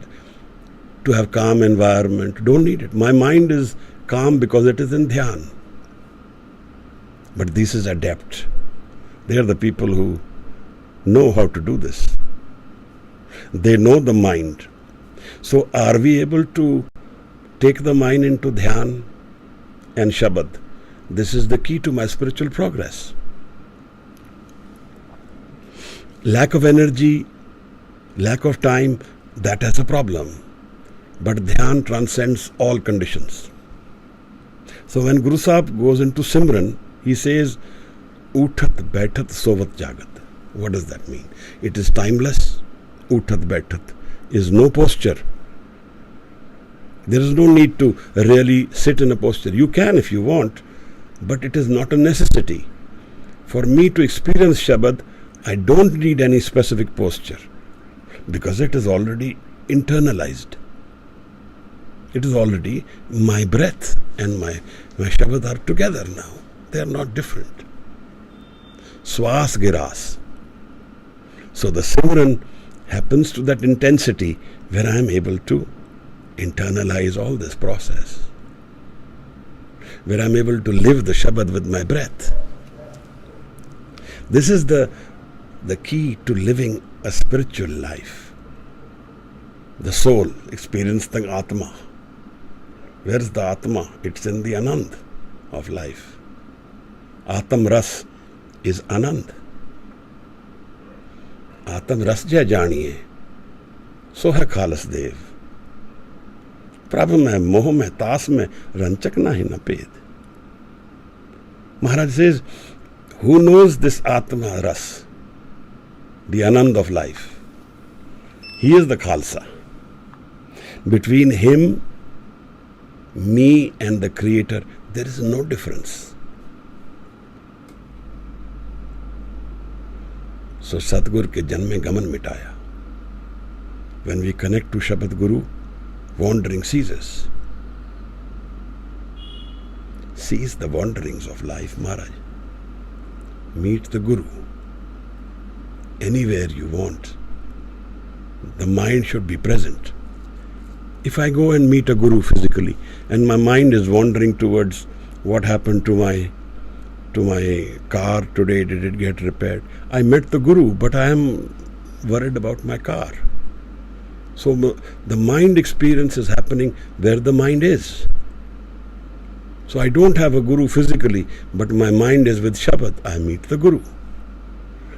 to have calm environment. Don't need it. My mind is calm because it is in Dhyan. But this is adept. They are the people who know how to do this. They know the mind. So are we able to take the mind into Dhyan and Shabad? This is the key to my spiritual progress. Lack of energy, lack of time, that has a problem. But Dhyan transcends all conditions. So when Guru Sahib goes into Simran, he says, Uthat, Baithat, Sovat, Jagat. What does that mean? It is timeless. Uthat, Baithat is no posture. There is no need to really sit in a posture. You can if you want, but it is not a necessity. For me to experience Shabad, I don't need any specific posture because it is already internalized. It is already my breath and my Shabad are together now. They are not different. Swas Giras. So the Simran happens to that intensity where I am able to internalize all this process. Where I am able to live the Shabad with my breath. This is the the key to living a spiritual life. The soul experiencing Atma. Where's the Atma? It's in the Anand of life. Atam Ras is Anand. Atam Ras ja janiye, so hai Khalas Dev. Prabh mein, moh mein, taas mein, ranchak nahi na ped. Maharaj says, who knows this Atma Ras, the Anand of life? He is the Khalsa. Between him, me and the Creator, there is no difference. So Satgur ke janme gaman mitaya. When we connect to Shabad Guru, wandering ceases. Cease the wanderings of life, Maharaj. Meet the Guru. Anywhere you want. The mind should be present. If I go and meet a Guru physically and my mind is wandering towards what happened to my car today, did it get repaired? I met the Guru, but I am worried about my car. So the mind experience is happening where the mind is. So I don't have a Guru physically, but my mind is with Shabad. I meet the Guru.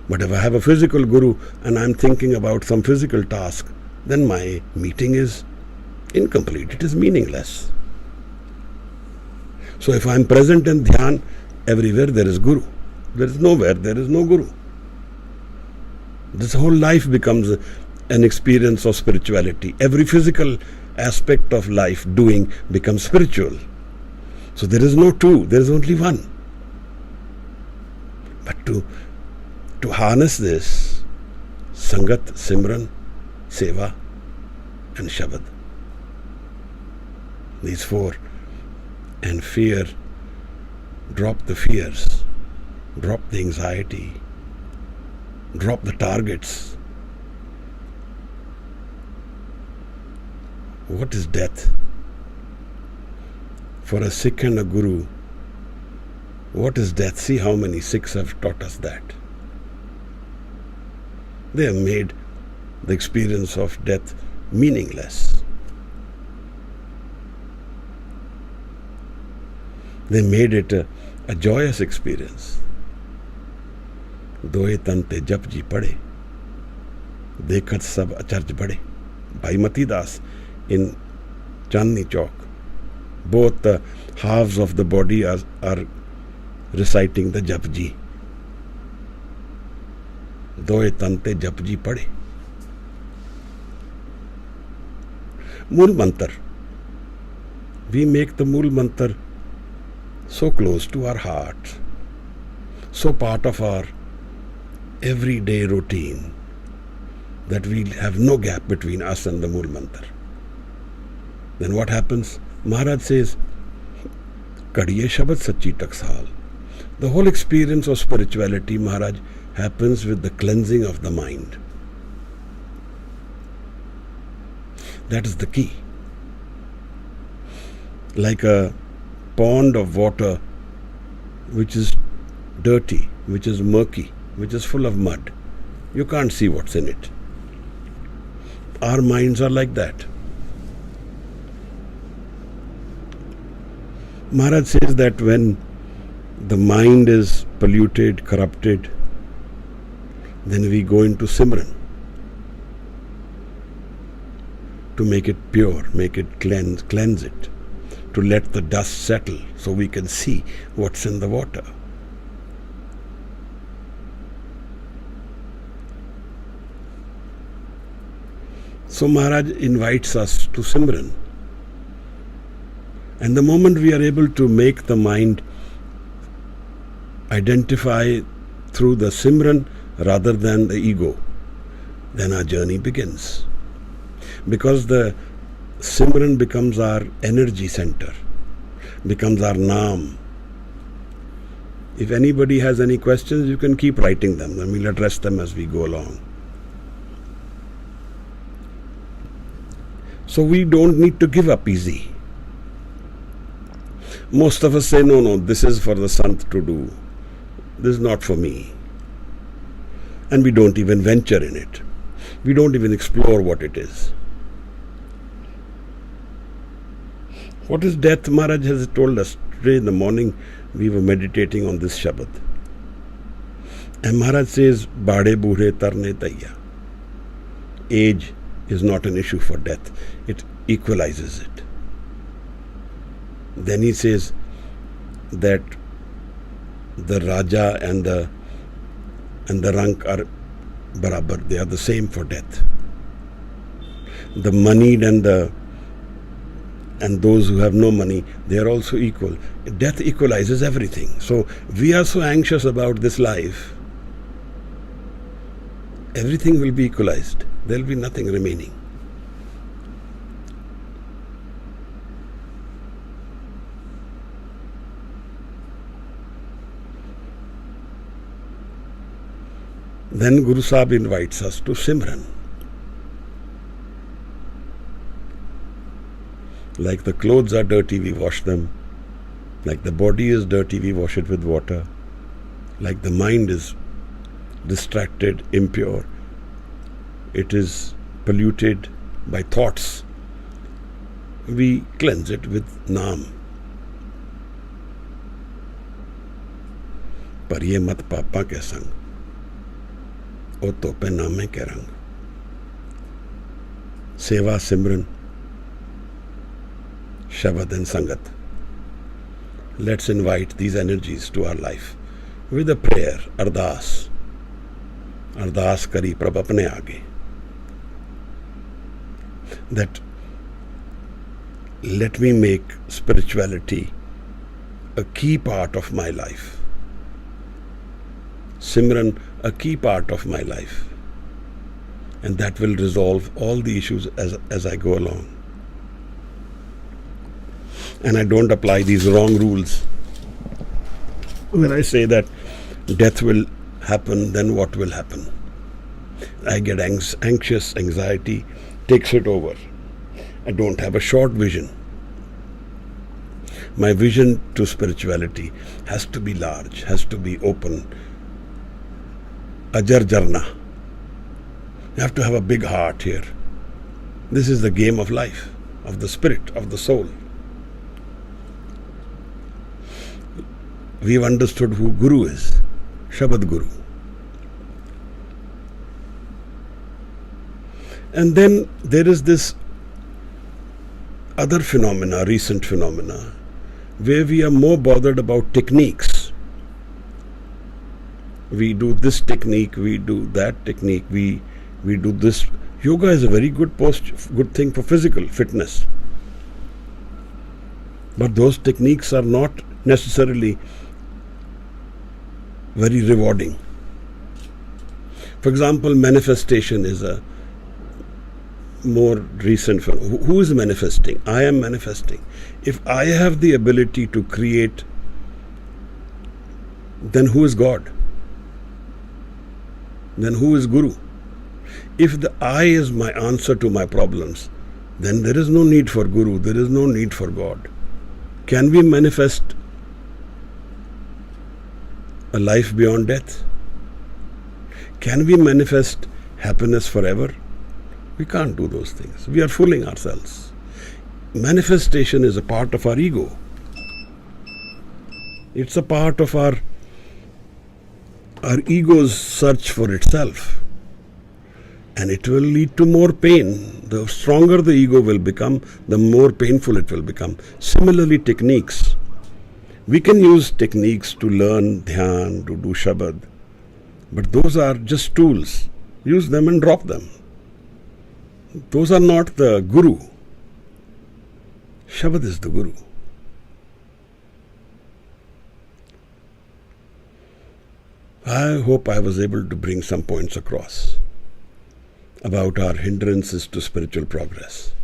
But if I have a physical Guru and I'm thinking about some physical task, then my meeting is incomplete. It is meaningless. So if I'm present in Dhyan, everywhere there is Guru. There is nowhere there is no Guru. This whole life becomes an experience of spirituality. Every physical aspect of life doing becomes spiritual. So there is no two, there is only one. But to harness this, Sangat, Simran, Seva and Shabad. These four. And fear, drop the fears, drop the anxiety, drop the targets. What is death? For a Sikh and a Guru, what is death? See how many Sikhs have taught us that. They have made the experience of death meaningless. They made it a joyous experience. Doye tante jap ji pade, dekhat sab acharj bade. Bhai Mati Das in Chandni Chowk. Both the halves of the body are reciting the jap ji. Doye tante jap ji pade. Mool Mantar. We make the Mool Mantar so close to our heart, so part of our everyday routine that we have no gap between us and the Mool Mantar. Then what happens? Maharaj says, Kadiye Shabad Sachi Taksal. The whole experience of spirituality, Maharaj, happens with the cleansing of the mind. That is the key. Like a pond of water which is dirty, which is murky, which is full of mud. You can't see what's in it. Our minds are like that. Maharaj says that when the mind is polluted, corrupted, then we go into Simran to make it pure, make it cleanse it, to let the dust settle so we can see what's in the water. So Maharaj invites us to Simran. And the moment we are able to make the mind identify through the Simran rather than the ego, then our journey begins. Because the Simran becomes our energy center, becomes our naam. If anybody has any questions, you can keep writing them, and we'll address them as we go along. So we don't need to give up easy. Most of us say, no, this is for the Sant to do. This is not for me. and we don't even venture in it. We don't even explore what it is. What is death? Maharaj has told us. Today in the morning we were meditating on this Shabad. And Maharaj says, Baade Bure Tarne Taiya. Age is not an issue for death. It equalizes it. Then he says that the Raja and the rank are barabar. They are the same for death. The moneyed and those who have no money, they are also equal. Death equalizes everything. So we are so anxious about this life. Everything will be equalized. There will be nothing remaining. Then Guru Sahib invites us to Simran. Like the clothes are dirty, we wash them. Like the body is dirty, we wash it with water. Like the mind is distracted, impure, it is polluted by thoughts, we cleanse it with Naam. Par ye mat papa ke sang, o tope naame ke rang. Seva, Simran, Shabad and Sangat. Let's invite these energies to our life with a prayer, Ardas. Ardas kari prabh apne aage. That let me make spirituality a key part of my life. Simran, a key part of my life. And that will resolve all the issues as I go along. And I don't apply these wrong rules. When I say that death will happen, then what will happen? I get anxious, anxiety takes it over. I don't have a short vision. My vision to spirituality has to be large, has to be open. Ajar Jarna. You have to have a big heart here. This is the game of life, of the spirit, of the soul. We've understood who Guru is, Shabad Guru. And then there is this other phenomena, recent phenomena, where we are more bothered about techniques. We do this technique, we do that technique, we do this. Yoga is a very good thing for physical fitness. But those techniques are not necessarily very rewarding. For example, manifestation is a more recent phenomenon. Who is manifesting? I am manifesting. If I have the ability to create, then who is God? Then who is Guru? If the I is my answer to my problems, then there is no need for Guru, there is no need for God. Can we manifest a life beyond death? Can we manifest happiness forever? We can't do those things. We are fooling ourselves. Manifestation is a part of our ego. It's a part of our ego's search for itself. And it will lead to more pain. The stronger the ego will become, the more painful it will become. Similarly, techniques. We can use techniques to learn dhyan, to do Shabad. But those are just tools. Use them and drop them. Those are not the Guru. Shabad is the Guru. I hope I was able to bring some points across about our hindrances to spiritual progress.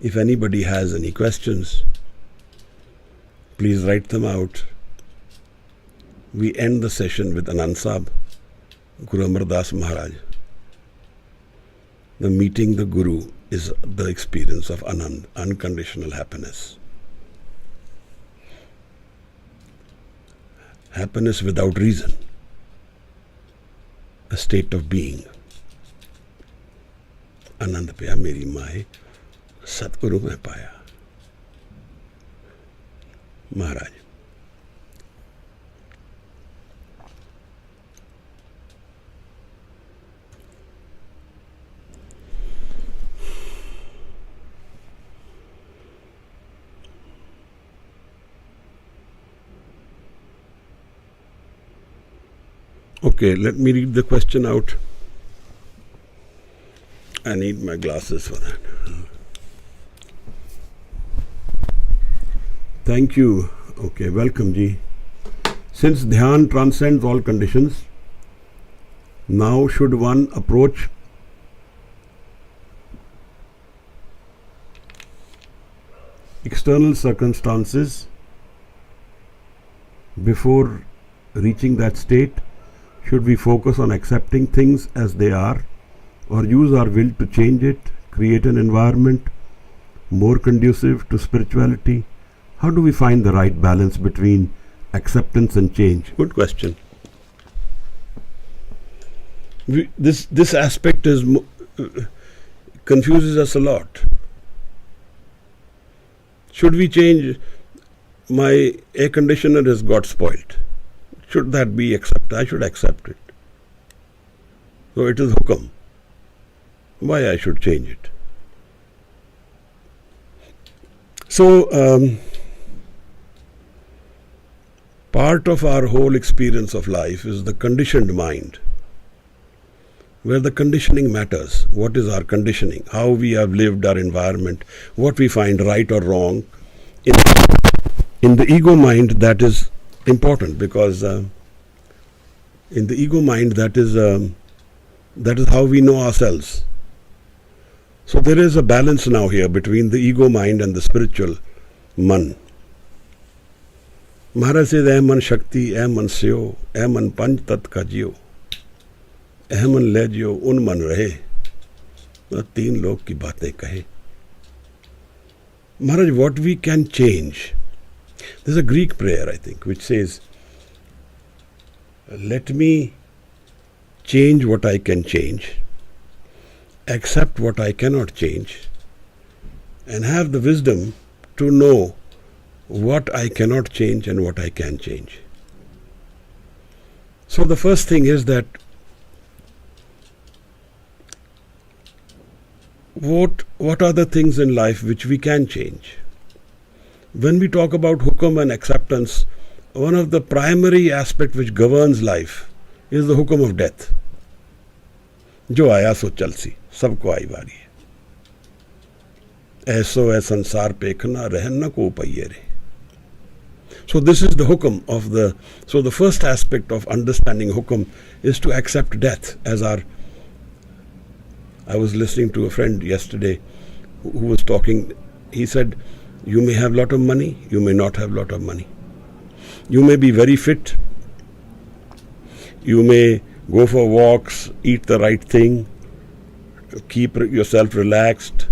If anybody has any questions, please write them out. We end the session with Anand Sahib, Guru Amar Das Maharaj. The meeting the Guru is the experience of Anand, unconditional happiness. Happiness without reason. a state of being. आनंद पाया मेरी माए सतगुरु में पाया. महाराज, okay, let me read the question out. I need my glasses for that. Thank you. Okay, welcome ji. Since Dhyan transcends all conditions, now should one approach external circumstances before reaching that state? Should we focus on accepting things as they are, or use our will to change it, create an environment more conducive to spirituality? How do we find the right balance between acceptance and change? Good question. This aspect confuses us a lot. Should we change? My air conditioner has got spoiled. Should that be accepted? I should accept it. So it is hukam. Why I should change it? So part of our whole experience of life is the conditioned mind, where the conditioning matters. What is our conditioning? How we have lived our environment, what we find right or wrong. In the ego mind, that is important, because in the ego mind, that is how we know ourselves. So there is a balance now here between the ego mind and the spiritual man. Maharaj says, "Eh man shakti, eh man syo, eh man panch tat ka jiyo, eh man le jiyo, un man rahe." Teen log ki baatein kahe. Maharaj, what we can change. There's a Greek prayer, I think, which says, "Let me change what I can change, accept what I cannot change, and have the wisdom to know what I cannot change and what I can change." So the first thing is that what are the things in life which we can change? When we talk about hukam and acceptance, one of the primary aspects which governs life is the hukam of death. जो आया सो चल सी, सबको आई बारी है. ऐसो है संसार पेखना, रहन न को पहिए रे. So this is the hukam of the. So the first aspect of understanding hukam is to accept death as our. I was listening to a friend yesterday who was talking. He said, "You may have lot of money, you may not have lot of money. You may be very fit. You may go for walks, eat the right thing, keep yourself relaxed,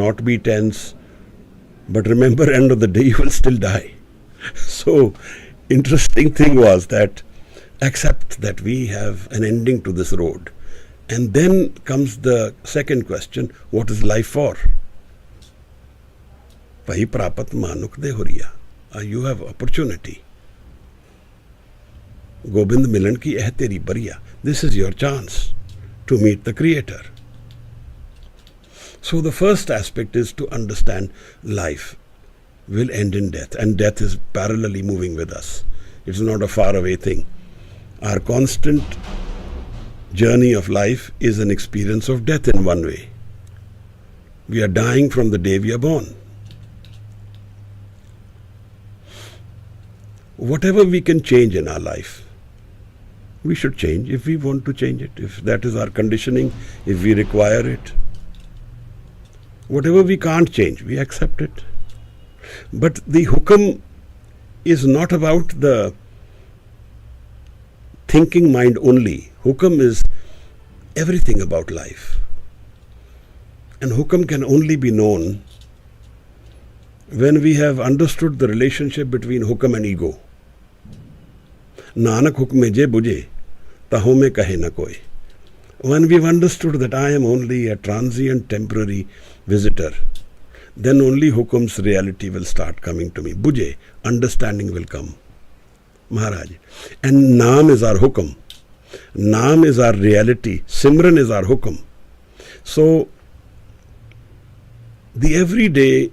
not be tense. But remember, end of the day, you will still die." So, interesting thing was that accept that we have an ending to this road. And then comes the second question, what is life for? Vahi prapat manuk de huriya. You have opportunity. Gobind milan ki eh teri bariya. This is your chance to meet the Creator. So the first aspect is to understand life will end in death, and death is parallelly moving with us. It's not a faraway thing. Our constant journey of life is an experience of death in one way. We are dying from the day we are born. Whatever we can change in our life, we should change if we want to change it, if that is our conditioning, if we require it. Whatever we can't change, we accept it. But the hukam is not about the thinking mind only. Hukam is everything about life. And hukam can only be known when we have understood the relationship between hukam and ego. Nanak hukme je bujhe, taho mein kahe na koi. When we've understood that I am only a transient, temporary visitor, then only Hukum's reality will start coming to me. Bujhe, understanding will come. Maharaj. And Naam is our Hukum. Naam is our reality. Simran is our Hukum. So, the everyday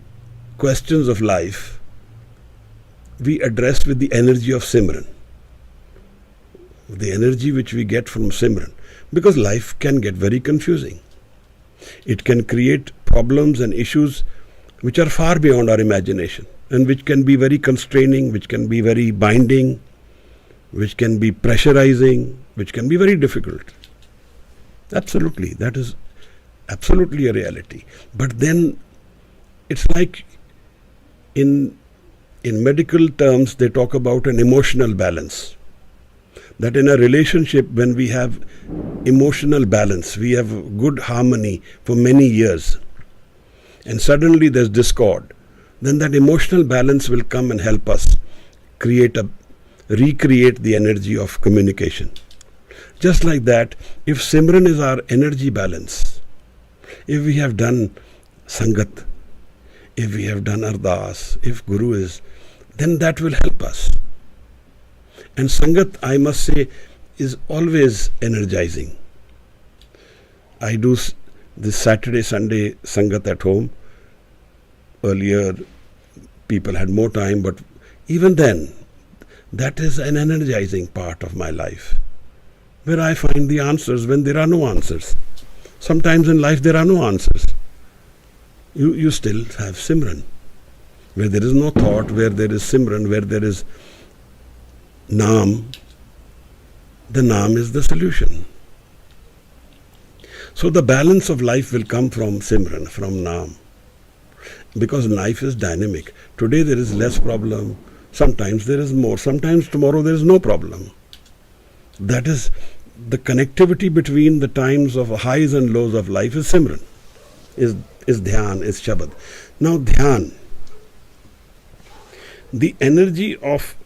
questions of life we address with the energy of Simran. The energy which we get from Simran. Because life can get very confusing. It can create problems and issues which are far beyond our imagination and which can be very constraining, which can be very binding, which can be pressurizing, which can be very difficult. Absolutely, that is absolutely a reality. But then it's like in medical terms they talk about an emotional balance. That in a relationship, when we have emotional balance, we have good harmony for many years, and suddenly there's discord, then that emotional balance will come and help us recreate the energy of communication. Just like that, if Simran is our energy balance, if we have done Sangat, if we have done Ardas, if Guru is, then that will help us. And Sangat, I must say, is always energizing. I do this Saturday, Sunday Sangat at home. Earlier, people had more time, but even then, that is an energizing part of my life, where I find the answers when there are no answers. Sometimes in life there are no answers. You still have Simran. Where there is no thought, where there is Simran, where there is Naam, the Naam is the solution. So the balance of life will come from Simran, from Naam. Because life is dynamic. Today there is less problem, sometimes there is more, sometimes tomorrow there is no problem. That is the connectivity between the times of highs and lows of life is Simran, is Dhyan, is Shabad. Now Dhyan, the energy of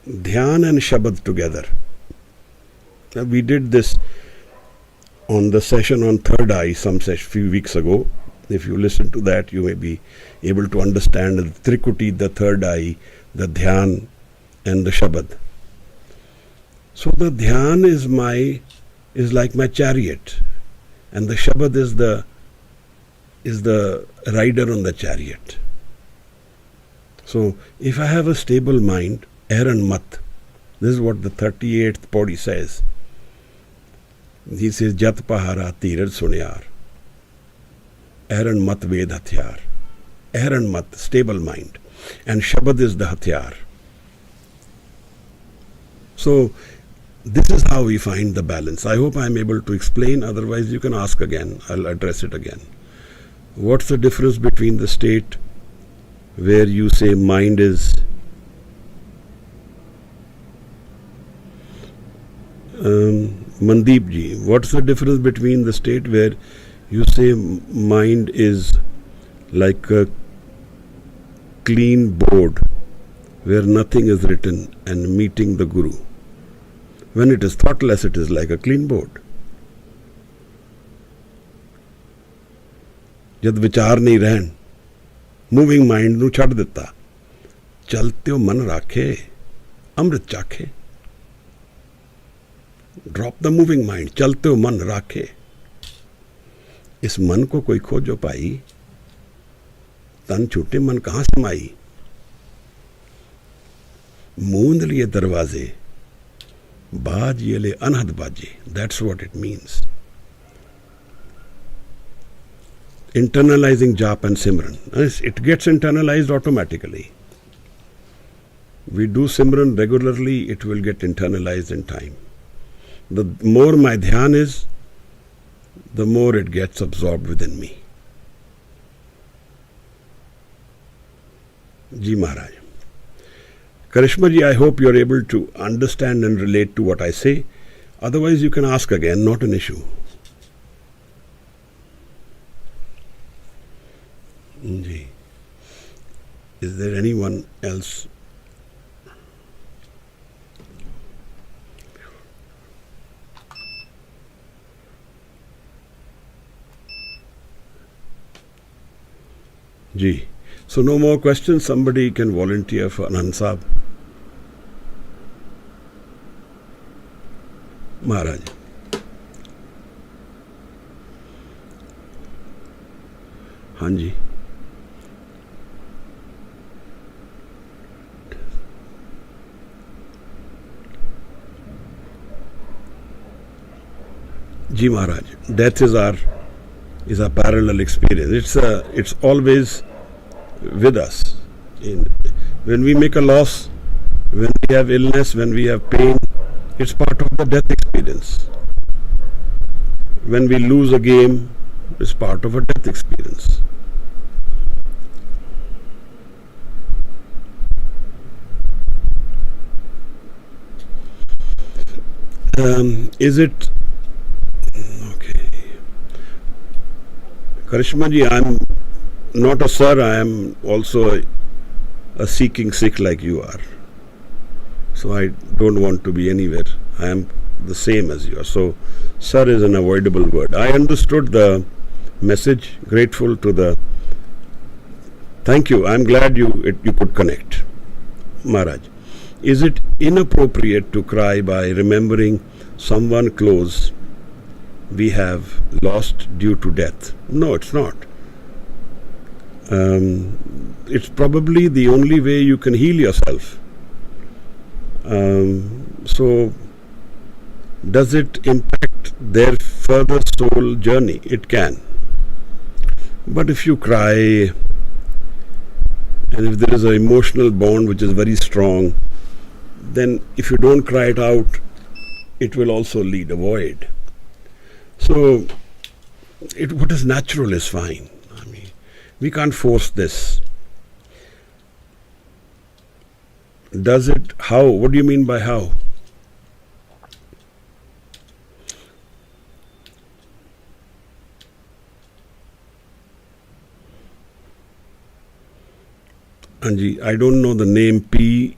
Dhyan and Shabad together. We did this on the session on third eye few weeks ago. If you listen to that, you may be able to understand the Trikuti, the third eye, the Dhyan and the Shabad. So the Dhyan is like my chariot, and the Shabad is the rider on the chariot. So if I have a stable mind, Aaron Mat, this is what the 38th Paudi says. He says, Jat Pahara Tirad Sunyar. Aaron Mat Ved Hathyar. Aaron Mat, stable mind. And Shabad is the Hathyar. So this is how we find the balance. I hope I am able to explain, otherwise you can ask again. I'll address it again. What's the difference between the state where you say mind is Mandeep ji, what's the difference between the state where you say mind is like a clean board where nothing is written and meeting the Guru? When it is thoughtless, it is like a clean board. जद विचार नहीं रहन, moving mind नू छड़ दिता, चलते हो मन राखे, अमृत चाखे. ड्रॉप द मूविंग माइंड, चलते हो मन राखे. इस मन को कोई खोजो पाई, तन छूटे मन कहां समाई. मूंद लिए दरवाजे, बाज ये ले अनहद बाजे. That's what it means. Internalizing Jap and Simran. It gets internalized automatically. We do Simran regularly, it will get internalized in time. The more my dhyan is, the more it gets absorbed within me. Ji Maharaj. Karishma ji, I hope you are able to understand and relate to what I say. Otherwise, you can ask again, not an issue. Ji. Is there anyone else? Ji. So no more questions. Somebody can volunteer for Anand Sahib. Maharaj. Hanji. Ji Maharaj. Death is a parallel experience. It's always with us. When we make a loss, when we have illness, when we have pain, it's part of the death experience. When we lose a game, it's part of a death experience. Is it okay? Karishma ji, I'm not a sir, I am also a seeking Sikh like you are. So I don't want to be anywhere. I am the same as you are. So sir is an avoidable word. I understood the message, grateful to the... Thank you. I'm glad you could connect. Maharaj, is it inappropriate to cry by remembering someone close we have lost due to death? No, it's not. It's probably the only way you can heal yourself. So, does it impact their further soul journey? It can. But if you cry, and if there is an emotional bond which is very strong, then if you don't cry it out, it will also lead a void. So, what is natural is fine. I mean, we can't force this. Does it? How? What do you mean by how? Anji, I don't know the name P.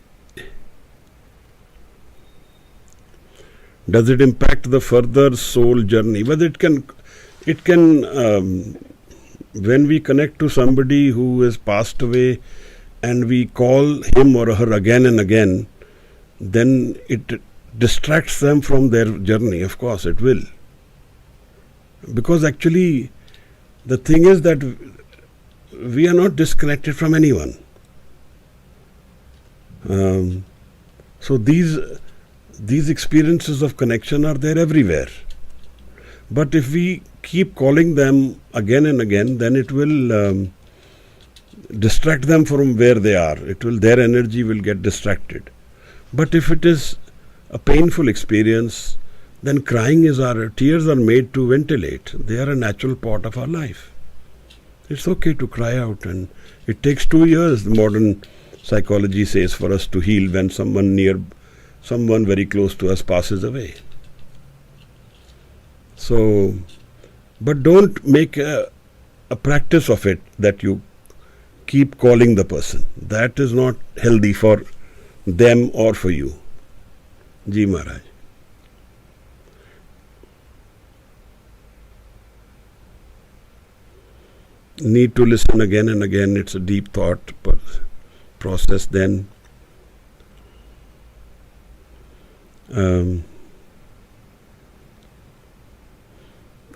Does it impact the further soul journey? Whether it can, when we connect to somebody who has passed away and we call him or her again and again, then it distracts them from their journey. Of course, it will. Because actually, the thing is that we are not disconnected from anyone. So these experiences of connection are there everywhere. But if we keep calling them again and again, then it will distract them from where they are. Their energy will get distracted. But if it is a painful experience, then tears are made to ventilate. They are a natural part of our life. It's okay to cry out, and it takes 2 years, the modern psychology says, for us to heal when someone very close to us passes away. So, but don't make a practice of it that you keep calling the person. That is not healthy for them or for you. Ji Maharaj. Need to listen again and again. It's a deep thought process then.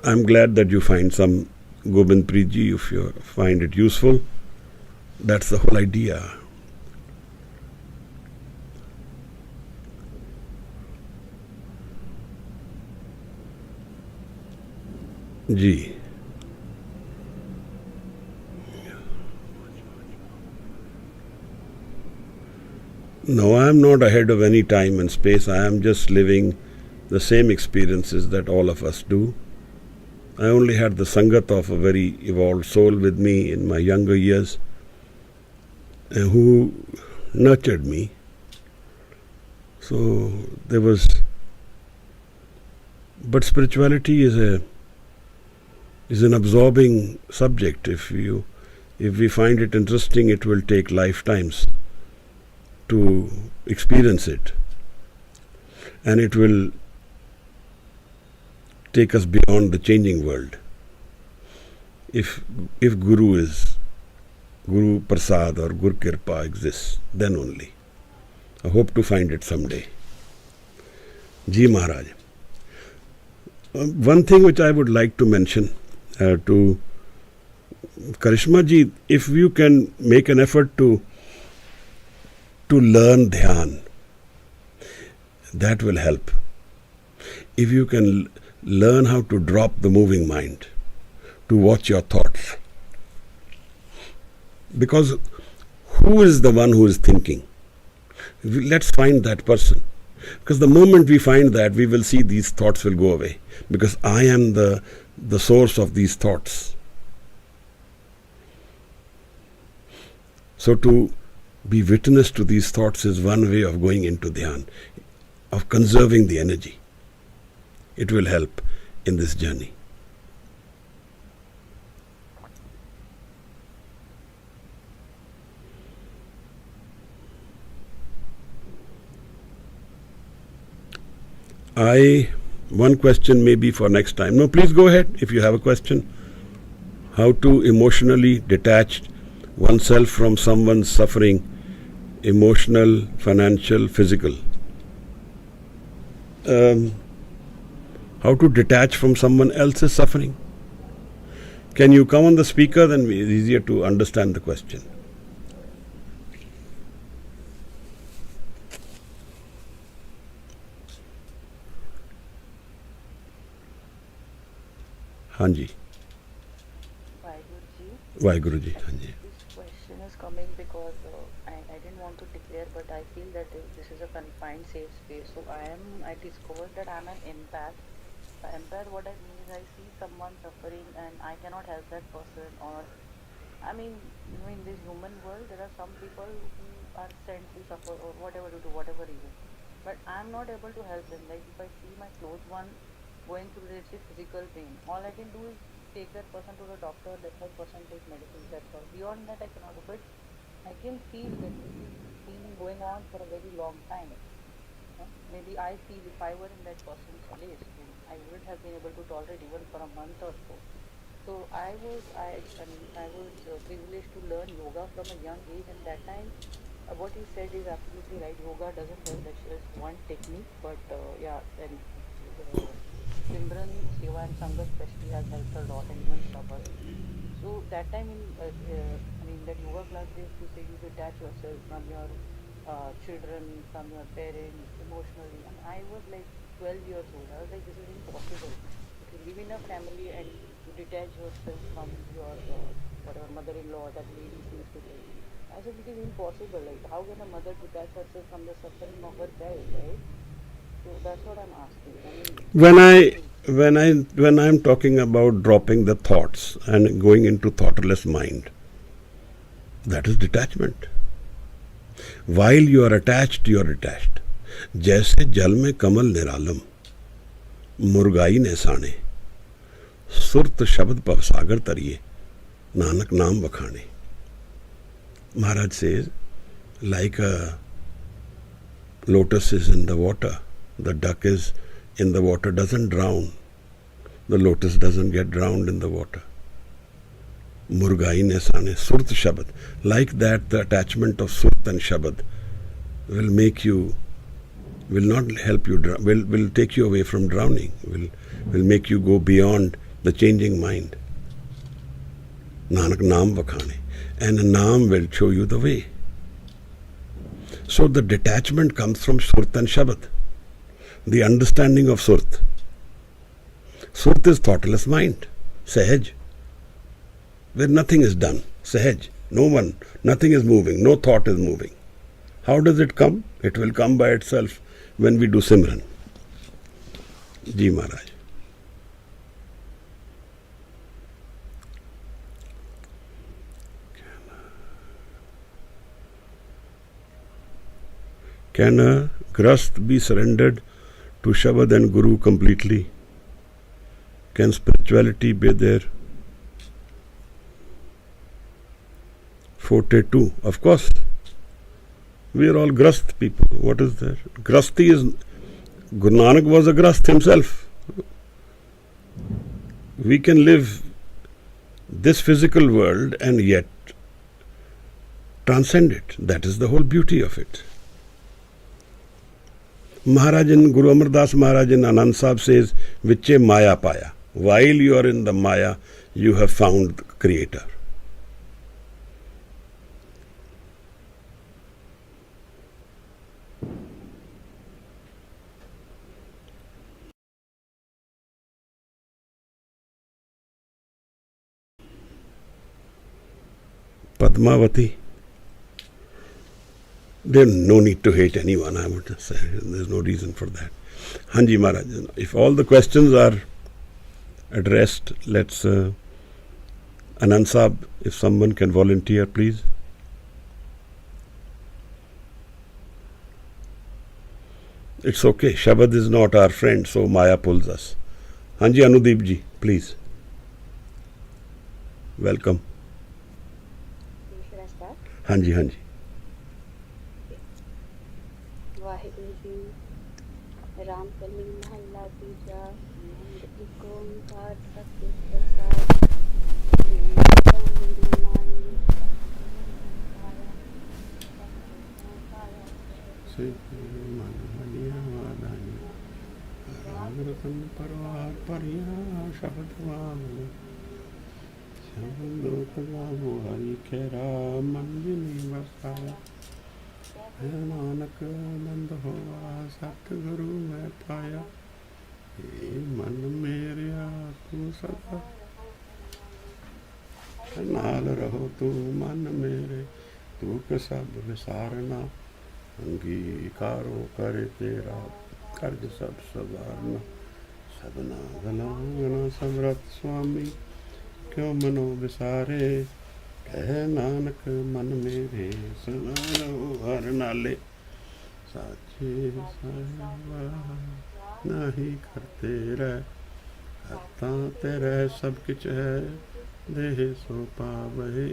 I'm glad that you find some Gobind Preetji, if you find it useful. That's the whole idea. Ji. No, I am not ahead of any time and space. I am just living the same experiences that all of us do. I only had the sangat of a very evolved soul with me in my younger years, who nurtured me. So there was... But spirituality is an absorbing subject. If we find it interesting, it will take lifetimes to experience it, and it will take us beyond the changing world. If Guru is Guru Prasad or Gur Kirpa exists, then only. I hope to find it someday. Ji Maharaj. One thing which I would like to mention to Karishma ji, if you can make an effort to learn dhyan, that will help. If you can learn how to drop the moving mind, to watch your thoughts. Because who is the one who is thinking? Let's find that person. Because the moment we find that, we will see these thoughts will go away. Because I am the source of these thoughts. So to be witness to these thoughts is one way of going into dhyan, of conserving the energy. It will help in this journey. One question maybe for next time. No, please go ahead if you have a question. How to emotionally detach oneself from someone's suffering, emotional, financial, physical. How to detach from someone else's suffering. Can you come on the speaker? Then it's easier to understand the question. हाँ जी. Waheguru ji. हाँ जी. This question is coming because I didn't want to declare, but I feel that this is a confined, safe space. So I discovered that I'm an empath. Empath, what I mean is I see someone suffering and I cannot help that person. Or, I mean, in this human world, there are some people who are sent to suffer or whatever to do, whatever reason. But I'm not able to help them. Like if I see my close one going through, let's say, physical pain, all I can do is take that person to the doctor, let that person take medicine, that's all. Beyond that I cannot do, but I can feel that this is been going on for a very long time. Maybe I feel if I were in that person's place, I would have been able to tolerate even for a month or so. So I was privileged to learn yoga from a young age, and that time what he said is absolutely right. Yoga doesn't help, that's just one technique, but Simran, Seva and Sangha especially has helped a lot, and even Shabad. So that time in that yoga class they used to say you detach yourself from your children, from your parents, emotionally. And I was like 12 years old. I was like, this is impossible. You live in a family and you detach yourself from your whatever mother-in-law, that lady seems to say. I said, it is impossible. Like, how can a mother detach herself from the suffering of her child, right? So that's what I'm asking. When I'm talking about dropping the thoughts and going into thoughtless mind, that is detachment. While you are attached, you are detached. जैसे जल में कमल निरालम, मुर्गाई ने साने, सुरत शब्द पवसागर तरिए, नानक नाम बखाने. Maharaj says, like a lotus is in the water, the duck is in the water, doesn't drown. The lotus doesn't get drowned in the water. Murgai ne sane, surt shabad. Like that, the attachment of surt and shabad will not help you, will take you away from drowning, will make you go beyond the changing mind. Nanak naam vakhane. And a naam will show you the way. So the detachment comes from surt and shabad. The understanding of surt. Surt is thoughtless mind, sahaj, where nothing is done, sahaj, nothing is moving, no thought is moving. How does it come? It will come by itself when we do Simran. Ji Maharaj. Can a grast be surrendered to Shabad and Guru completely? Can spirituality be there? Forte too, of course. We are all grast people. What is there? Grasti is, Guru Nanak was a grast himself. We can live this physical world and yet transcend it. That is the whole beauty of it. Maharaj in Guru Amar Das Maharaj in Anand Sahib says, Viche Maya Paya. While you are in the Maya, you have found the Creator. Padmavati. There's no need to hate anyone, I would say. There's no reason for that. Hanji Maharaj, if all the questions are addressed, let's... Anand Sahib, if someone can volunteer, please. It's okay. Shabad is not our friend, so Maya pulls us. Hanji Anudeep ji, please. Welcome. Should I start? Hanji, Hanji. Waheguru ji, Ram Kali Mahalla Tija, Nand Ek Onkar Satya Prasad, Nanak नंद होवा सतगुरु मैं पाया मन मेरिया तू सदा नाल रहो तू मन मेरे तू के सब विसारना अंगीकारो करे तेरा कर्ज सब सवारना सबना गलांगना समरथ स्वामी क्यों मनो विसारे कह नानक मन मेरे सुना रहो हर नाले साचे साहिबा नहीं करते रह करता तेरे सब किच है देह सो पावे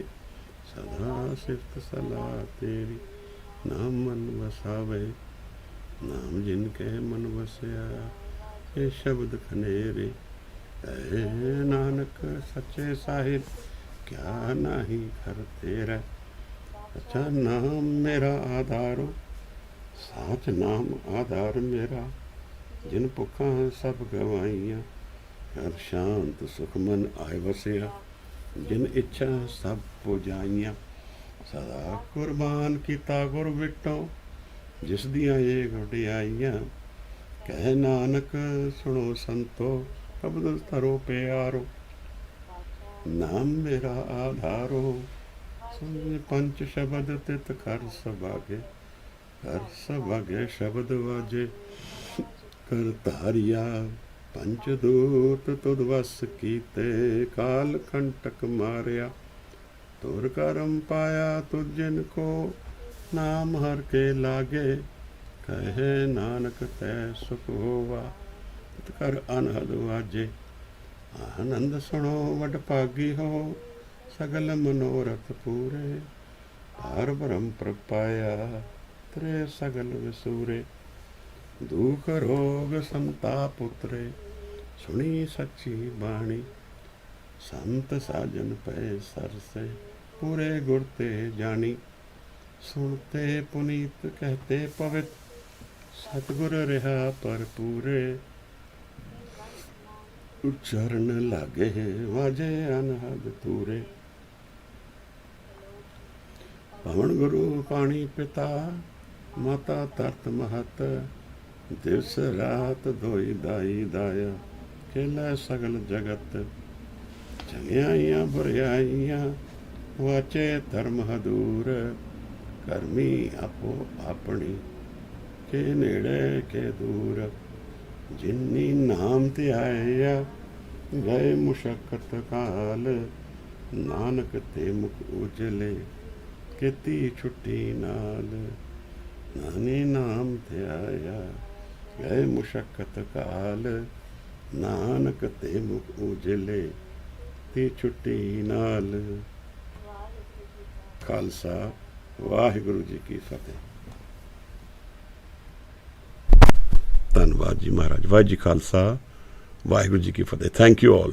सदा सिफ्त सलाह तेरी नाम मन वसावे नाम जिनके मन वसया ये शब्द खनेरे ऐ नानक सच्चे साहिब क्या नहीं करते रह अच्छा नाम मेरा आधारो साच नाम आधार मेरा जिन भुखा सब गवाइया कर शांत सुख मन आए वसिया जिन इच्छा सब पुजाइया सदा कुर्बान किता गुर विटो जिस दियां ये गुडियाइया कह नानक सुनो संतो शब्द धरो प्यारो नाम मेरा आधारो सुन पंच शब्द तित कर सभागे शब्द वाजे कर धारिया पंच दूत तुद वस कीते काल कंटक मारिया तुर करम पाया तुझ जिनको नाम हर के लागे कहे नानक तै सुख होवा तित कर अनहद वाजे आनंद सुनो वड भागी हो सगल मनोरथ पूरे पार ब्रह्म प्रपाया त्रे सगल विसूरे दुख रोग संताप उतरे सुनी सच्ची बाणी संत साजन पै सर से पूरे गुरते जानी सुनते पुनीत कहते पवित सतगुर रहा पर पूरे उच्चारण लागे वाजे अनहद तूरे पवन गुरु पाणी पिता माता तरत महत दिवस रात धोई दाई दाया खेला सगल जगत चंगियाइयां बुराइयां वाचे धर्म हदूर करमी आपो अपनी के नेड़े के दूर जिन्नी नाम ते आया गए मुशक्कत काल नानक ते मुख उजले केती छुट्टी नाल नानी नाम ते आया गए मुशक्कत काल नानक ते मुख उजले ती छुट्टी नाल। खालसा वाहिगुरु जी की फतेह। ਧੰਨਵਾਦ ਜੀ ਮਹਾਰਾਜ। ਵਾਹਿਗੁਰੂ ਜੀ ਖਾਲਸਾ ਵਾਹਿਗੁਰੂ ਜੀ ਕੀ ਫਤਿਹ। Thank you all.